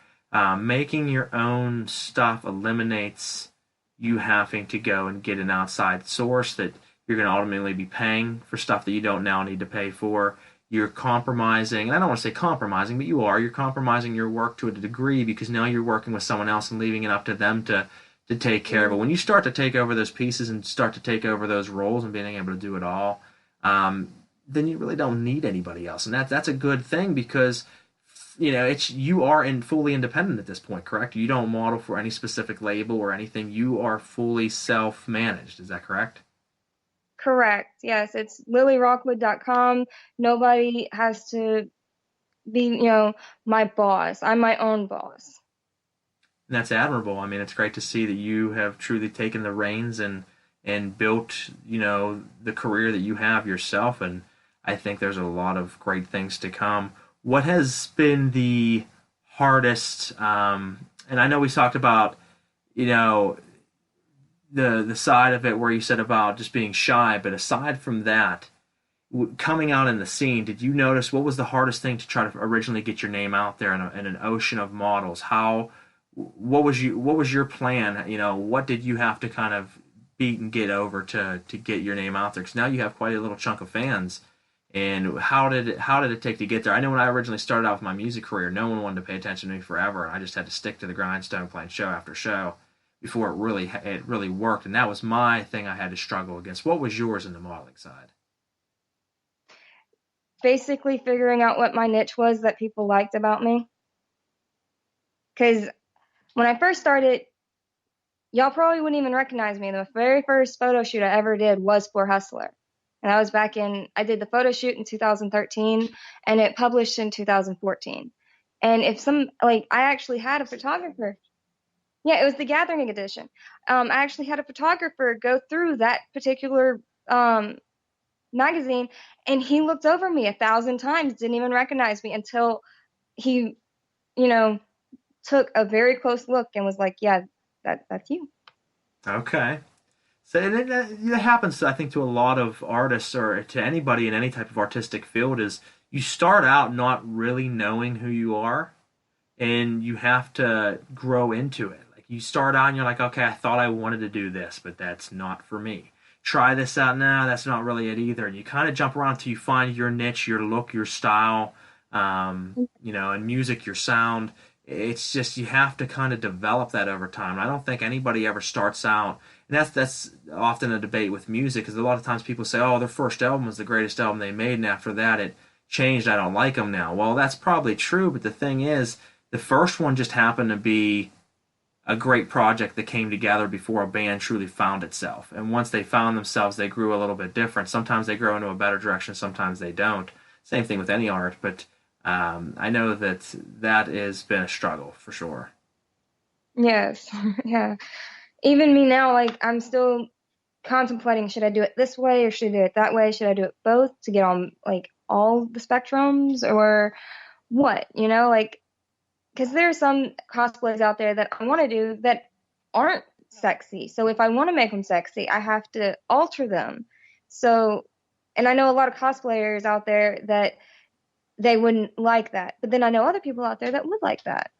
Making your own stuff eliminates you having to go and get an outside source that you're going to ultimately be paying for stuff that you don't now need to pay for. You're compromising, and I don't want to say compromising, but you're compromising your work to a degree because now you're working with someone else and leaving it up to them to take care of it. When you start to take over those pieces and start to take over those roles and being able to do it all, then you really don't need anybody else. And that's a good thing because you are fully independent at this point, correct? You don't model for any specific label or anything. You are fully self-managed. Is that correct? Correct. Yes, it's lilirockwood.com. Nobody has to be, my boss. I'm my own boss. And that's admirable. I mean, it's great to see that you have truly taken the reins and built, the career that you have yourself. And I think there's a lot of great things to come. What has been the hardest? And I know we talked about, the side of it where you said about just being shy, but aside from that, coming out in the scene, did you notice what was the hardest thing to try to originally get your name out there in an ocean of models? What was your plan? What did you have to kind of beat and get over to get your name out there? Because now you have quite a little chunk of fans. And how did it take to get there? I know when I originally started out with my music career, no one wanted to pay attention to me forever, and I just had to stick to the grindstone, playing show after show before it really worked. And that was my thing I had to struggle against. What was yours in the modeling side? Basically figuring out what my niche was that people liked about me. Because when I first started, y'all probably wouldn't even recognize me. The very first photo shoot I ever did was for Hustler. And that was I did the photo shoot in 2013 and it published in 2014. And I actually had a photographer. Yeah, it was the Gathering edition. I actually had a photographer go through that particular magazine, and he looked over me 1,000 times, didn't even recognize me until he, took a very close look and was like, yeah, that's you. Okay. So it happens, I think, to a lot of artists or to anybody in any type of artistic field is you start out not really knowing who you are, and you have to grow into it. Like you start out and you're like, okay, I thought I wanted to do this, but that's not for me. Try this out now, that's not really it either. And you kind of jump around until you find your niche, your look, your style, and music, your sound. It's just you have to kind of develop that over time. I don't think anybody ever starts out, and that's often a debate with music, because a lot of times people say, oh, their first album was the greatest album they made, and after that it changed, I don't like them now. Well, that's probably true, but the thing is, the first one just happened to be a great project that came together before a band truly found itself. And once they found themselves, they grew a little bit different. Sometimes they grow into a better direction, sometimes they don't. Same thing with any art, but I know that has been a struggle for sure. Yes. Yeah. Even me now, like, I'm still contemplating, should I do it this way or should I do it that way? Should I do it both to get on, like, all the spectrums or what? Like, because there are some cosplays out there that I want to do that aren't sexy. So if I want to make them sexy, I have to alter them. So, and I know a lot of cosplayers out there that they wouldn't like that. But then I know other people out there that would like that.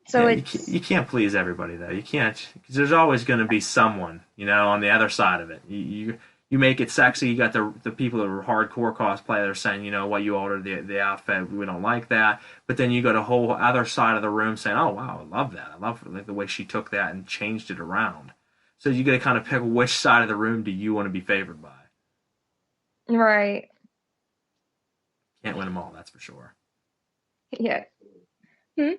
So Yeah, it's, you can't please everybody though. You can't, because there's always going to be someone, on the other side of it. You make it sexy. You got the people that are hardcore cosplay that are saying, you know what, you altered the outfit. We don't like that. But then you got a whole other side of the room saying, oh wow, I love that. I love like the way she took that and changed it around. So you got to kind of pick which side of the room do you want to be favored by. right. Can't win them all, that's for sure. Yeah. Hmm?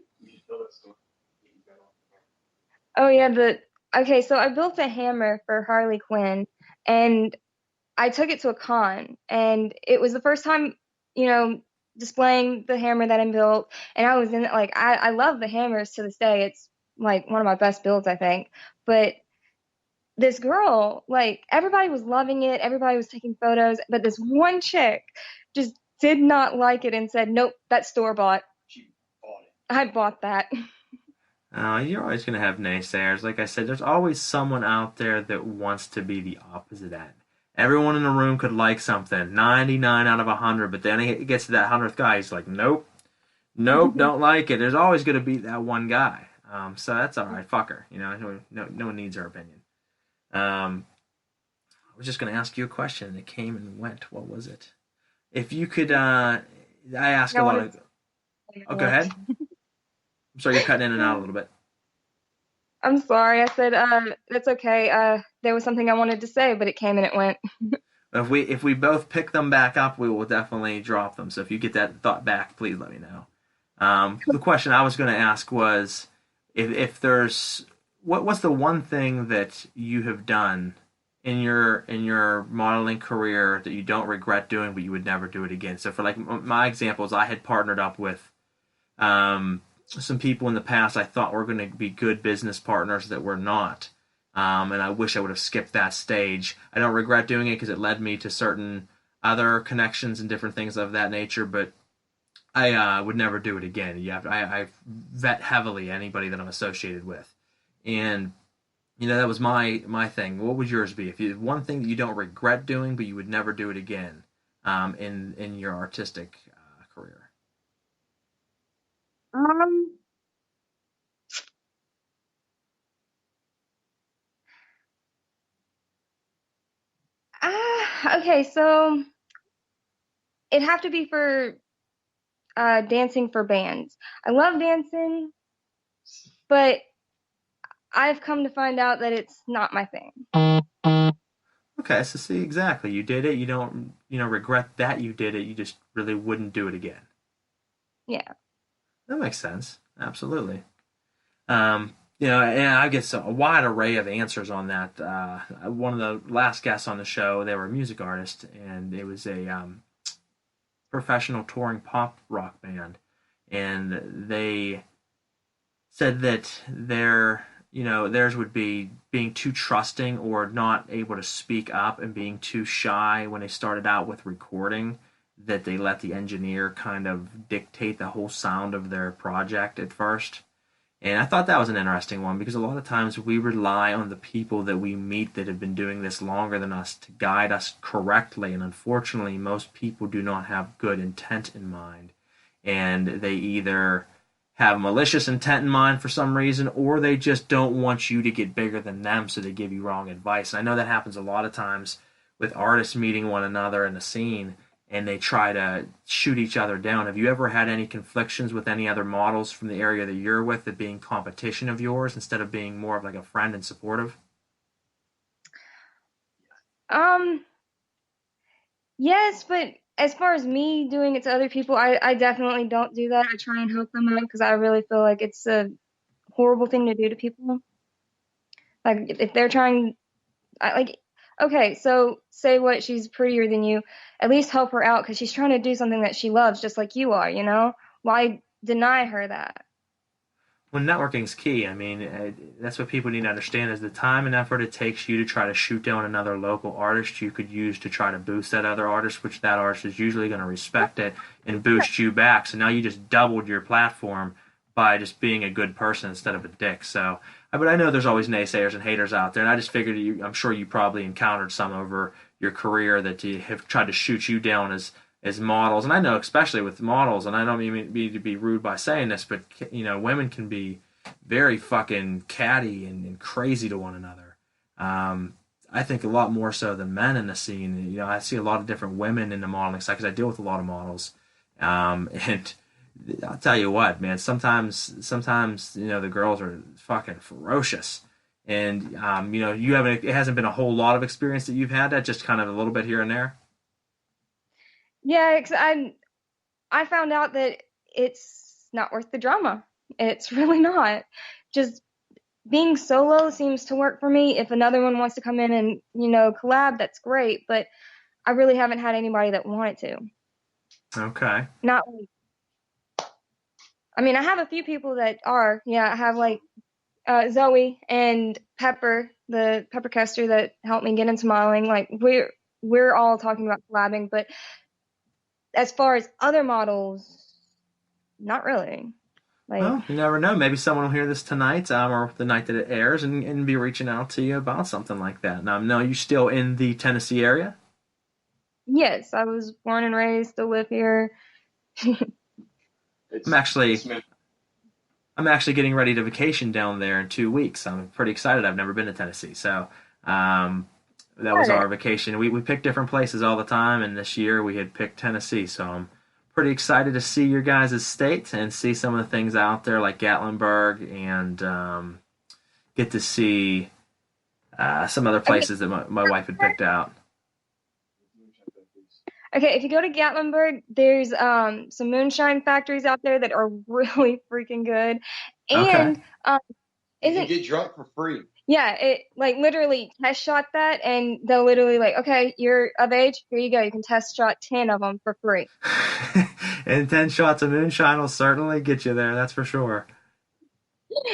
Oh yeah, okay, so I built a hammer for Harley Quinn and I took it to a con and it was the first time, displaying the hammer that I built and I was in it like I love the hammers to this day. It's like one of my best builds, I think. But this girl, like everybody was loving it, everybody was taking photos, but this one chick just did not like it and said, "Nope, that's store bought." She bought it. I bought that. You're always going to have naysayers. Like I said, there's always someone out there that wants to be the opposite end. Everyone in the room could like something, 99 out of 100, but then it gets to that 100th guy, he's like, nope, nope, don't like it. There's always going to be that one guy. So that's all right, fuck her. No one needs her opinion. I was just going to ask you a question, and it came and went. What was it? If you could, I ask a lot of... Oh, go ahead. I'm sorry, you're cutting in and out a little bit. I'm sorry. I said, that's okay. There was something I wanted to say, but it came and it went. If we both pick them back up, we will definitely drop them. So if you get that thought back, please let me know. The question I was going to ask was, if there's what's the one thing that you have done in your modeling career that you don't regret doing, but you would never do it again? So for like my examples, I had partnered up with some people in the past I thought were going to be good business partners that were not. And I wish I would have skipped that stage. I don't regret doing it because it led me to certain other connections and different things of that nature, but I would never do it again. I vet heavily anybody that I'm associated with. And, that was my thing. What would yours be? If you one thing that you don't regret doing, but you would never do it again in your artistic career? Okay, so it'd have to be for dancing for bands. I love dancing, but I've come to find out that it's not my thing. Okay, so see, exactly. You did it. You don't, regret that you did it. You just really wouldn't do it again. Yeah. That makes sense. Absolutely. And I get a wide array of answers on that. One of the last guests on the show, they were a music artist, and it was a professional touring pop rock band, and they said that theirs would be being too trusting or not able to speak up and being too shy when they started out with recording, that they let the engineer kind of dictate the whole sound of their project at first. And I thought that was an interesting one because a lot of times we rely on the people that we meet that have been doing this longer than us to guide us correctly. And unfortunately, most people do not have good intent in mind. And they either have malicious intent in mind for some reason, or they just don't want you to get bigger than them, so they give you wrong advice. And I know that happens a lot of times with artists meeting one another in the scene, and they try to shoot each other down. Have you ever had any conflictions with any other models from the area that you're with that being competition of yours instead of being more of like a friend and supportive? Yes, but as far as me doing it to other people, I definitely don't do that. I try and help them out because I really feel like it's a horrible thing to do to people. Like if they're trying, okay, so say what, she's prettier than you, at least help her out because she's trying to do something that she loves, just like you are, Why deny her that? When networking's key, I mean, that's what people need to understand is the time and effort it takes you to try to shoot down another local artist you could use to try to boost that other artist, which that artist is usually going to respect it and boost you back. So now you just doubled your platform by just being a good person instead of a dick. So, but I know there's always naysayers and haters out there, and I just figured I'm sure you probably encountered some over your career that you have tried to shoot you down as models, and I know especially with models, and I don't mean to be rude by saying this, but women can be very fucking catty and crazy to one another. I think a lot more so than men in the scene. I see a lot of different women in the modeling side because I deal with a lot of models, and I'll tell you what, man. Sometimes the girls are fucking ferocious, and you haven't. It hasn't been a whole lot of experience that you've had that, just kind of a little bit here and there. Yeah, I found out that it's not worth the drama. It's really not. Just being solo seems to work for me. If another one wants to come in and, collab, that's great. But I really haven't had anybody that wanted to. Okay. Not like, I mean, I have a few people that are. Yeah, I have like Zoe and Pepper, the Peppercaster that helped me get into modeling. Like we're all talking about collabing, but as far as other models, not really. Well, you never know. Maybe someone will hear this tonight or the night that it airs and be reaching out to you about something like that. Now, are you still in the Tennessee area? Yes, I was born and raised, still live here. I'm actually getting ready to vacation down there in 2 weeks. I'm pretty excited. I've never been to Tennessee, so that was our vacation. We pick different places all the time, and this year we had picked Tennessee, so I'm pretty excited to see your guys' state and see some of the things out there like Gatlinburg and get to see some other places that my wife had picked out. Okay, if you go to Gatlinburg, there's some moonshine factories out there that are really freaking good. And you can get drunk for free. Yeah, it like literally test shot that, and they'll literally like, okay, you're of age, here you go. You can test shot 10 of them for free. And 10 shots of moonshine will certainly get you there, that's for sure.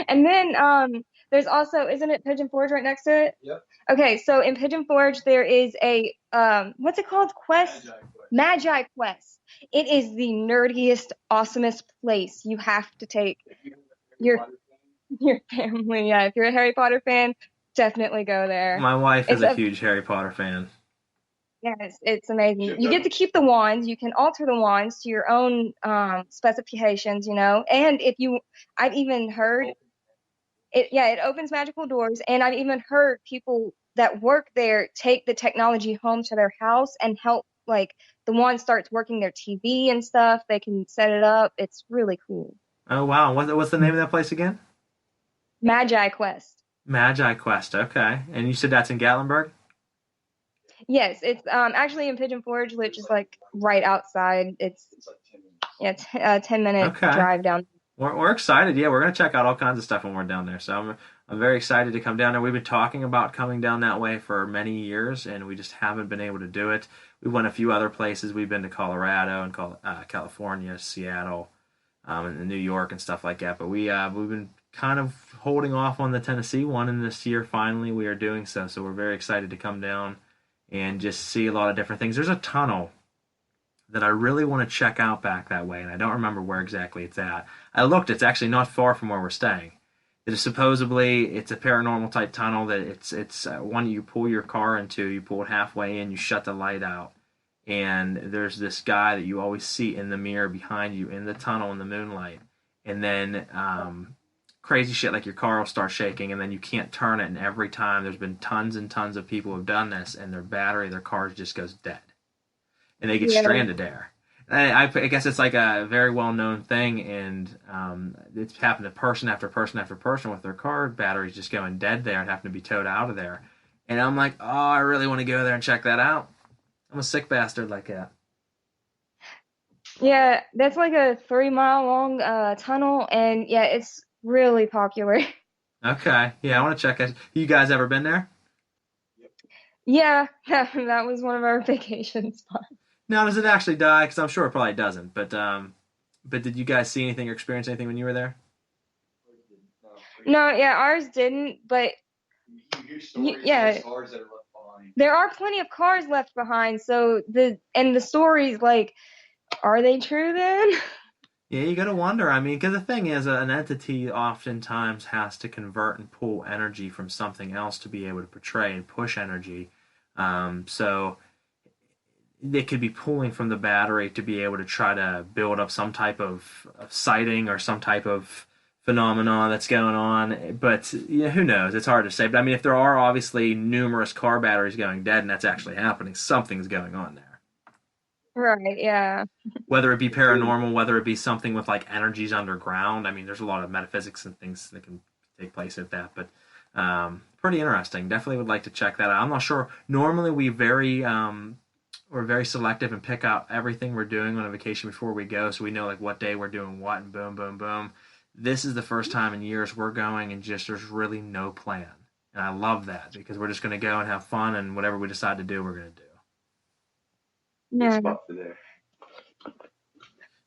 And then there's also, isn't it Pigeon Forge right next to it? Yep. Okay, so in Pigeon Forge there is a what's it called? Magi Quest. It is the nerdiest, awesomest place. You have to take your family. Yeah, if you're a Harry Potter fan, definitely go there. My wife is a huge Harry Potter fan. Yes, it's amazing. You get to keep the wands. You can alter the wands to your own specifications, And I've even heard it opens magical doors, and I've even heard people that work there take the technology home to their house and help, like, the wand starts working their TV and stuff. They can set it up. It's really cool. Oh, wow. What's the name of that place again? Magi Quest. Magi Quest, okay. And you said that's in Gatlinburg? Yes, it's actually in Pigeon Forge, which is like right outside. It's like 10 minutes. Yeah, 10-minute drive down. We're excited. Yeah, we're going to check out all kinds of stuff when we're down there. So I'm very excited to come down there. We've been talking about coming down that way for many years, and we just haven't been able to do it. We went a few other places. We've been to Colorado and California, Seattle, and New York and stuff like that. But we've been kind of holding off on the Tennessee one, and this year finally we are doing so. So we're very excited to come down and just see a lot of different things. There's a tunnel that I really want to check out back that way, and I don't remember where exactly it's at. I looked; it's actually not far from where we're staying. It is supposedly it's a paranormal type tunnel that it's one you pull your car into. You pull it halfway in, you shut the light out, and there's this guy that you always see in the mirror behind you in the tunnel in the moonlight, and then crazy shit like your car will start shaking, and then you can't turn it. And every time there's been tons and tons of people who have done this, and their car just goes dead, and they get stranded there. I guess it's like a very well-known thing, and it's happened to person after person after person with their car batteries just going dead there and having to be towed out of there. And I'm like, oh, I really want to go there and check that out. I'm a sick bastard like that. Yeah, that's like a 3-mile long tunnel, and yeah, it's really popular. Okay, yeah, I want to check it. You guys ever been there? Yeah, that was one of our vacation spots. Now, does it actually die? Because I'm sure it probably doesn't. But But did you guys see anything or experience anything when you were there? No, yeah, ours didn't, but You hear stories yeah, of cars that are left behind. there are plenty of cars left behind. So the stories, like, are they true then? Yeah, you gotta wonder. I mean, because the thing is, an entity oftentimes has to convert and pull energy from something else to be able to portray and push energy. So they could be pulling from the battery to be able to try to build up some type of sighting or some type of phenomena that's going on. But yeah, who knows? It's hard to say. But I mean, if there are obviously numerous car batteries going dead and that's actually happening, something's going on there. Right, yeah. Whether it be paranormal, whether it be something with like energies underground. I mean, there's a lot of metaphysics and things that can take place at that. But pretty interesting. Definitely would like to check that out. I'm not sure. Normally, we're very selective and pick out everything we're doing on a vacation before we go, so we know like what day we're doing what, and boom, boom, boom. This is the first time in years we're going and just there's really no plan, and I love that because we're just going to go and have fun, and whatever we decide to do, we're going to do. Yeah.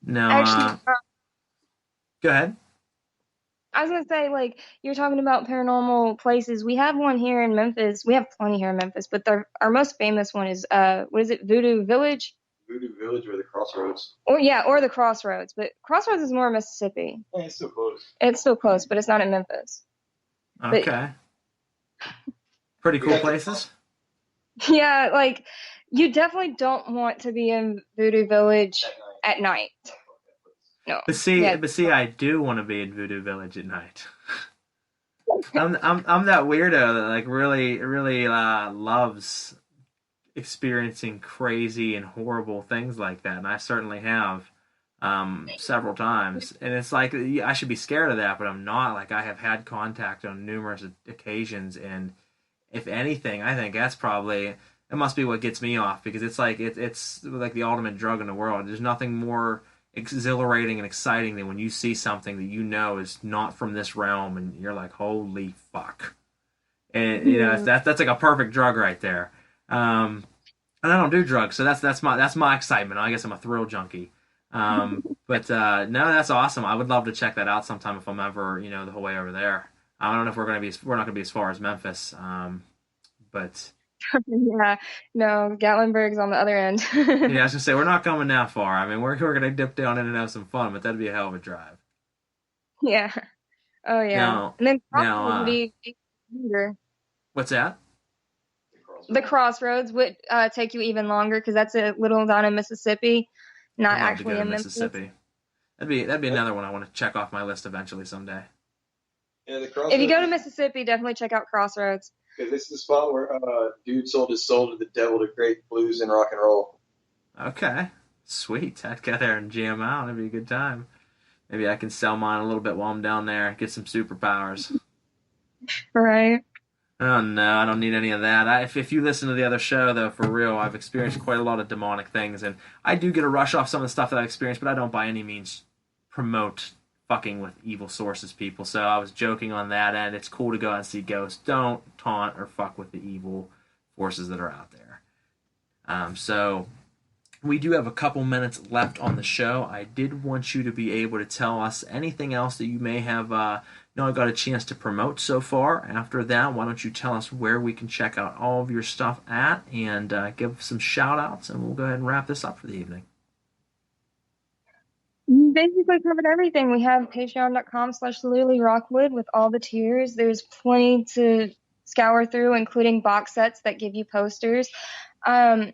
Now, Actually, go ahead. I was gonna say, like, you're talking about paranormal places. We have one here in Memphis. We have plenty here in Memphis, but our most famous one is what is it, Voodoo Village? Voodoo Village or the Crossroads. Or the Crossroads. But Crossroads is more Mississippi. Yeah, it's so close. It's still close, but it's not in Memphis. Okay. Pretty cool places. Yeah, like, you definitely don't want to be in Voodoo Village at night. No. But see, I do want to be in Voodoo Village at night. I'm that weirdo that like really loves experiencing crazy and horrible things like that, and I certainly have several times. And it's like I should be scared of that, but I'm not. Like I have had contact on numerous occasions, and if anything, I think that's probably it must be what gets me off because it's like it's like the ultimate drug in the world. There's nothing more exhilarating and exciting than when you see something that you know is not from this realm, and you're like, holy fuck! And you know that's like a perfect drug right there. And I don't do drugs, so that's my excitement. I guess I'm a thrill junkie. But no, that's awesome. I would love to check that out sometime if I'm ever the whole way over there. I don't know if we're not gonna be as far as Memphis, but. Yeah, no, Gatlinburg's on the other end. Yeah, I was gonna say we're not coming that far. I mean, we're gonna dip down in and have some fun, but that'd be a hell of a drive. Yeah. Oh yeah. Now, And then Crossroads would be longer. What's that? The Crossroads would take you even longer because that's a little down in Mississippi, not I'd love actually to go to in Mississippi. That'd be another one I want to check off my list eventually someday. Yeah, the Crossroads. If you go to Mississippi, definitely check out Crossroads. Because this is the spot where dude sold his soul to the devil to create blues and rock and roll. Okay, sweet. I'd go there and jam out. It'd be a good time. Maybe I can sell mine a little bit while I'm down there. Get some superpowers. Right. Oh no, I don't need any of that. If you listen to the other show, though, for real, I've experienced quite a lot of demonic things, and I do get a rush off some of the stuff that I've experienced, but I don't by any means promote fucking with evil sources, people. So I was joking on that end. It's cool to go out and see ghosts. Don't taunt or fuck with the evil forces that are out there. So we do have a couple minutes left on the show. I did want you to be able to tell us anything else that you may have not got a chance to promote so far. After that, why don't you tell us where we can check out all of your stuff at and give some shout outs, and we'll go ahead and wrap this up for the evening. Basically covered everything. We have patreon.com/Lili Rockwood with all the tiers. There's plenty to scour through, including box sets that give you posters. There's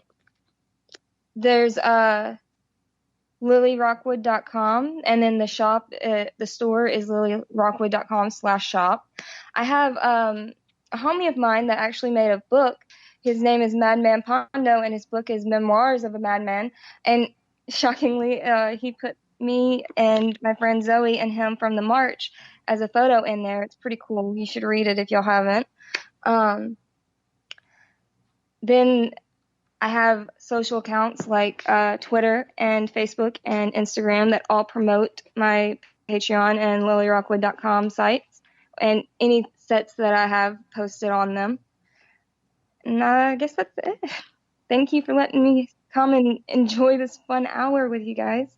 lilyrockwood.com, and then the shop, the store is lilyrockwood.com/shop. I have a homie of mine that actually made a book. His name is Madman Pondo, and his book is Memoirs of a Madman. And shockingly, he put me and my friend Zoe and him from the march as a photo in there. It's pretty cool. You should read it if y'all haven't. Then I have social accounts like Twitter and Facebook and Instagram that all promote my Patreon and lilyrockwood.com sites and any sets that I have posted on them. And I guess that's it. Thank you for letting me come and enjoy this fun hour with you guys.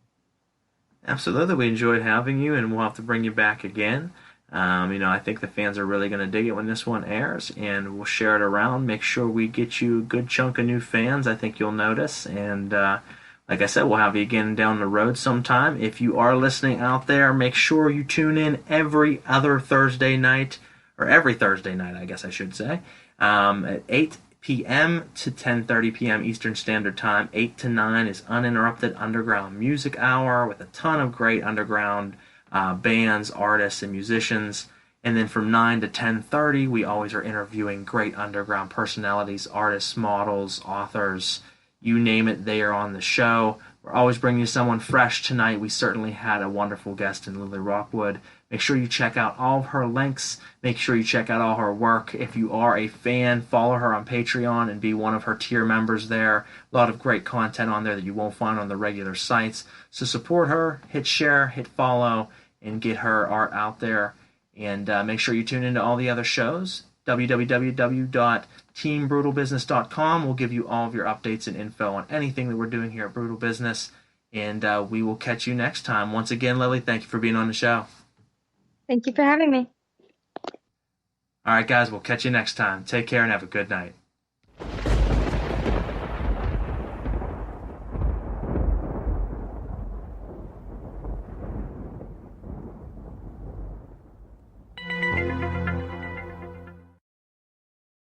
Absolutely, we enjoyed having you, and we'll have to bring you back again. I think the fans are really going to dig it when this one airs, and we'll share it around. Make sure we get you a good chunk of new fans. I think you'll notice. And like I said, we'll have you again down the road sometime. If you are listening out there, make sure you tune in every other Thursday night, or every Thursday night, I guess I should say, at 8 p.m. to 10:30 p.m. Eastern Standard Time. 8 to 9 is Uninterrupted Underground Music Hour with a ton of great underground bands, artists, and musicians. And then from 9 to 10:30, we always are interviewing great underground personalities, artists, models, authors, you name it, they are on the show. We're always bringing you someone fresh. Tonight, we certainly had a wonderful guest in Lili Rockwood. Make sure you check out all of her links. Make sure you check out all her work. If you are a fan, follow her on Patreon and be one of her tier members there. A lot of great content on there that you won't find on the regular sites. So support her, hit share, hit follow, and get her art out there. And make sure you tune into all the other shows. www.teambrutalbusiness.com will give you all of your updates and info on anything that we're doing here at Brutal Business. And we will catch you next time. Once again, Lily, thank you for being on the show. Thank you for having me. All right, guys, we'll catch you next time. Take care and have a good night.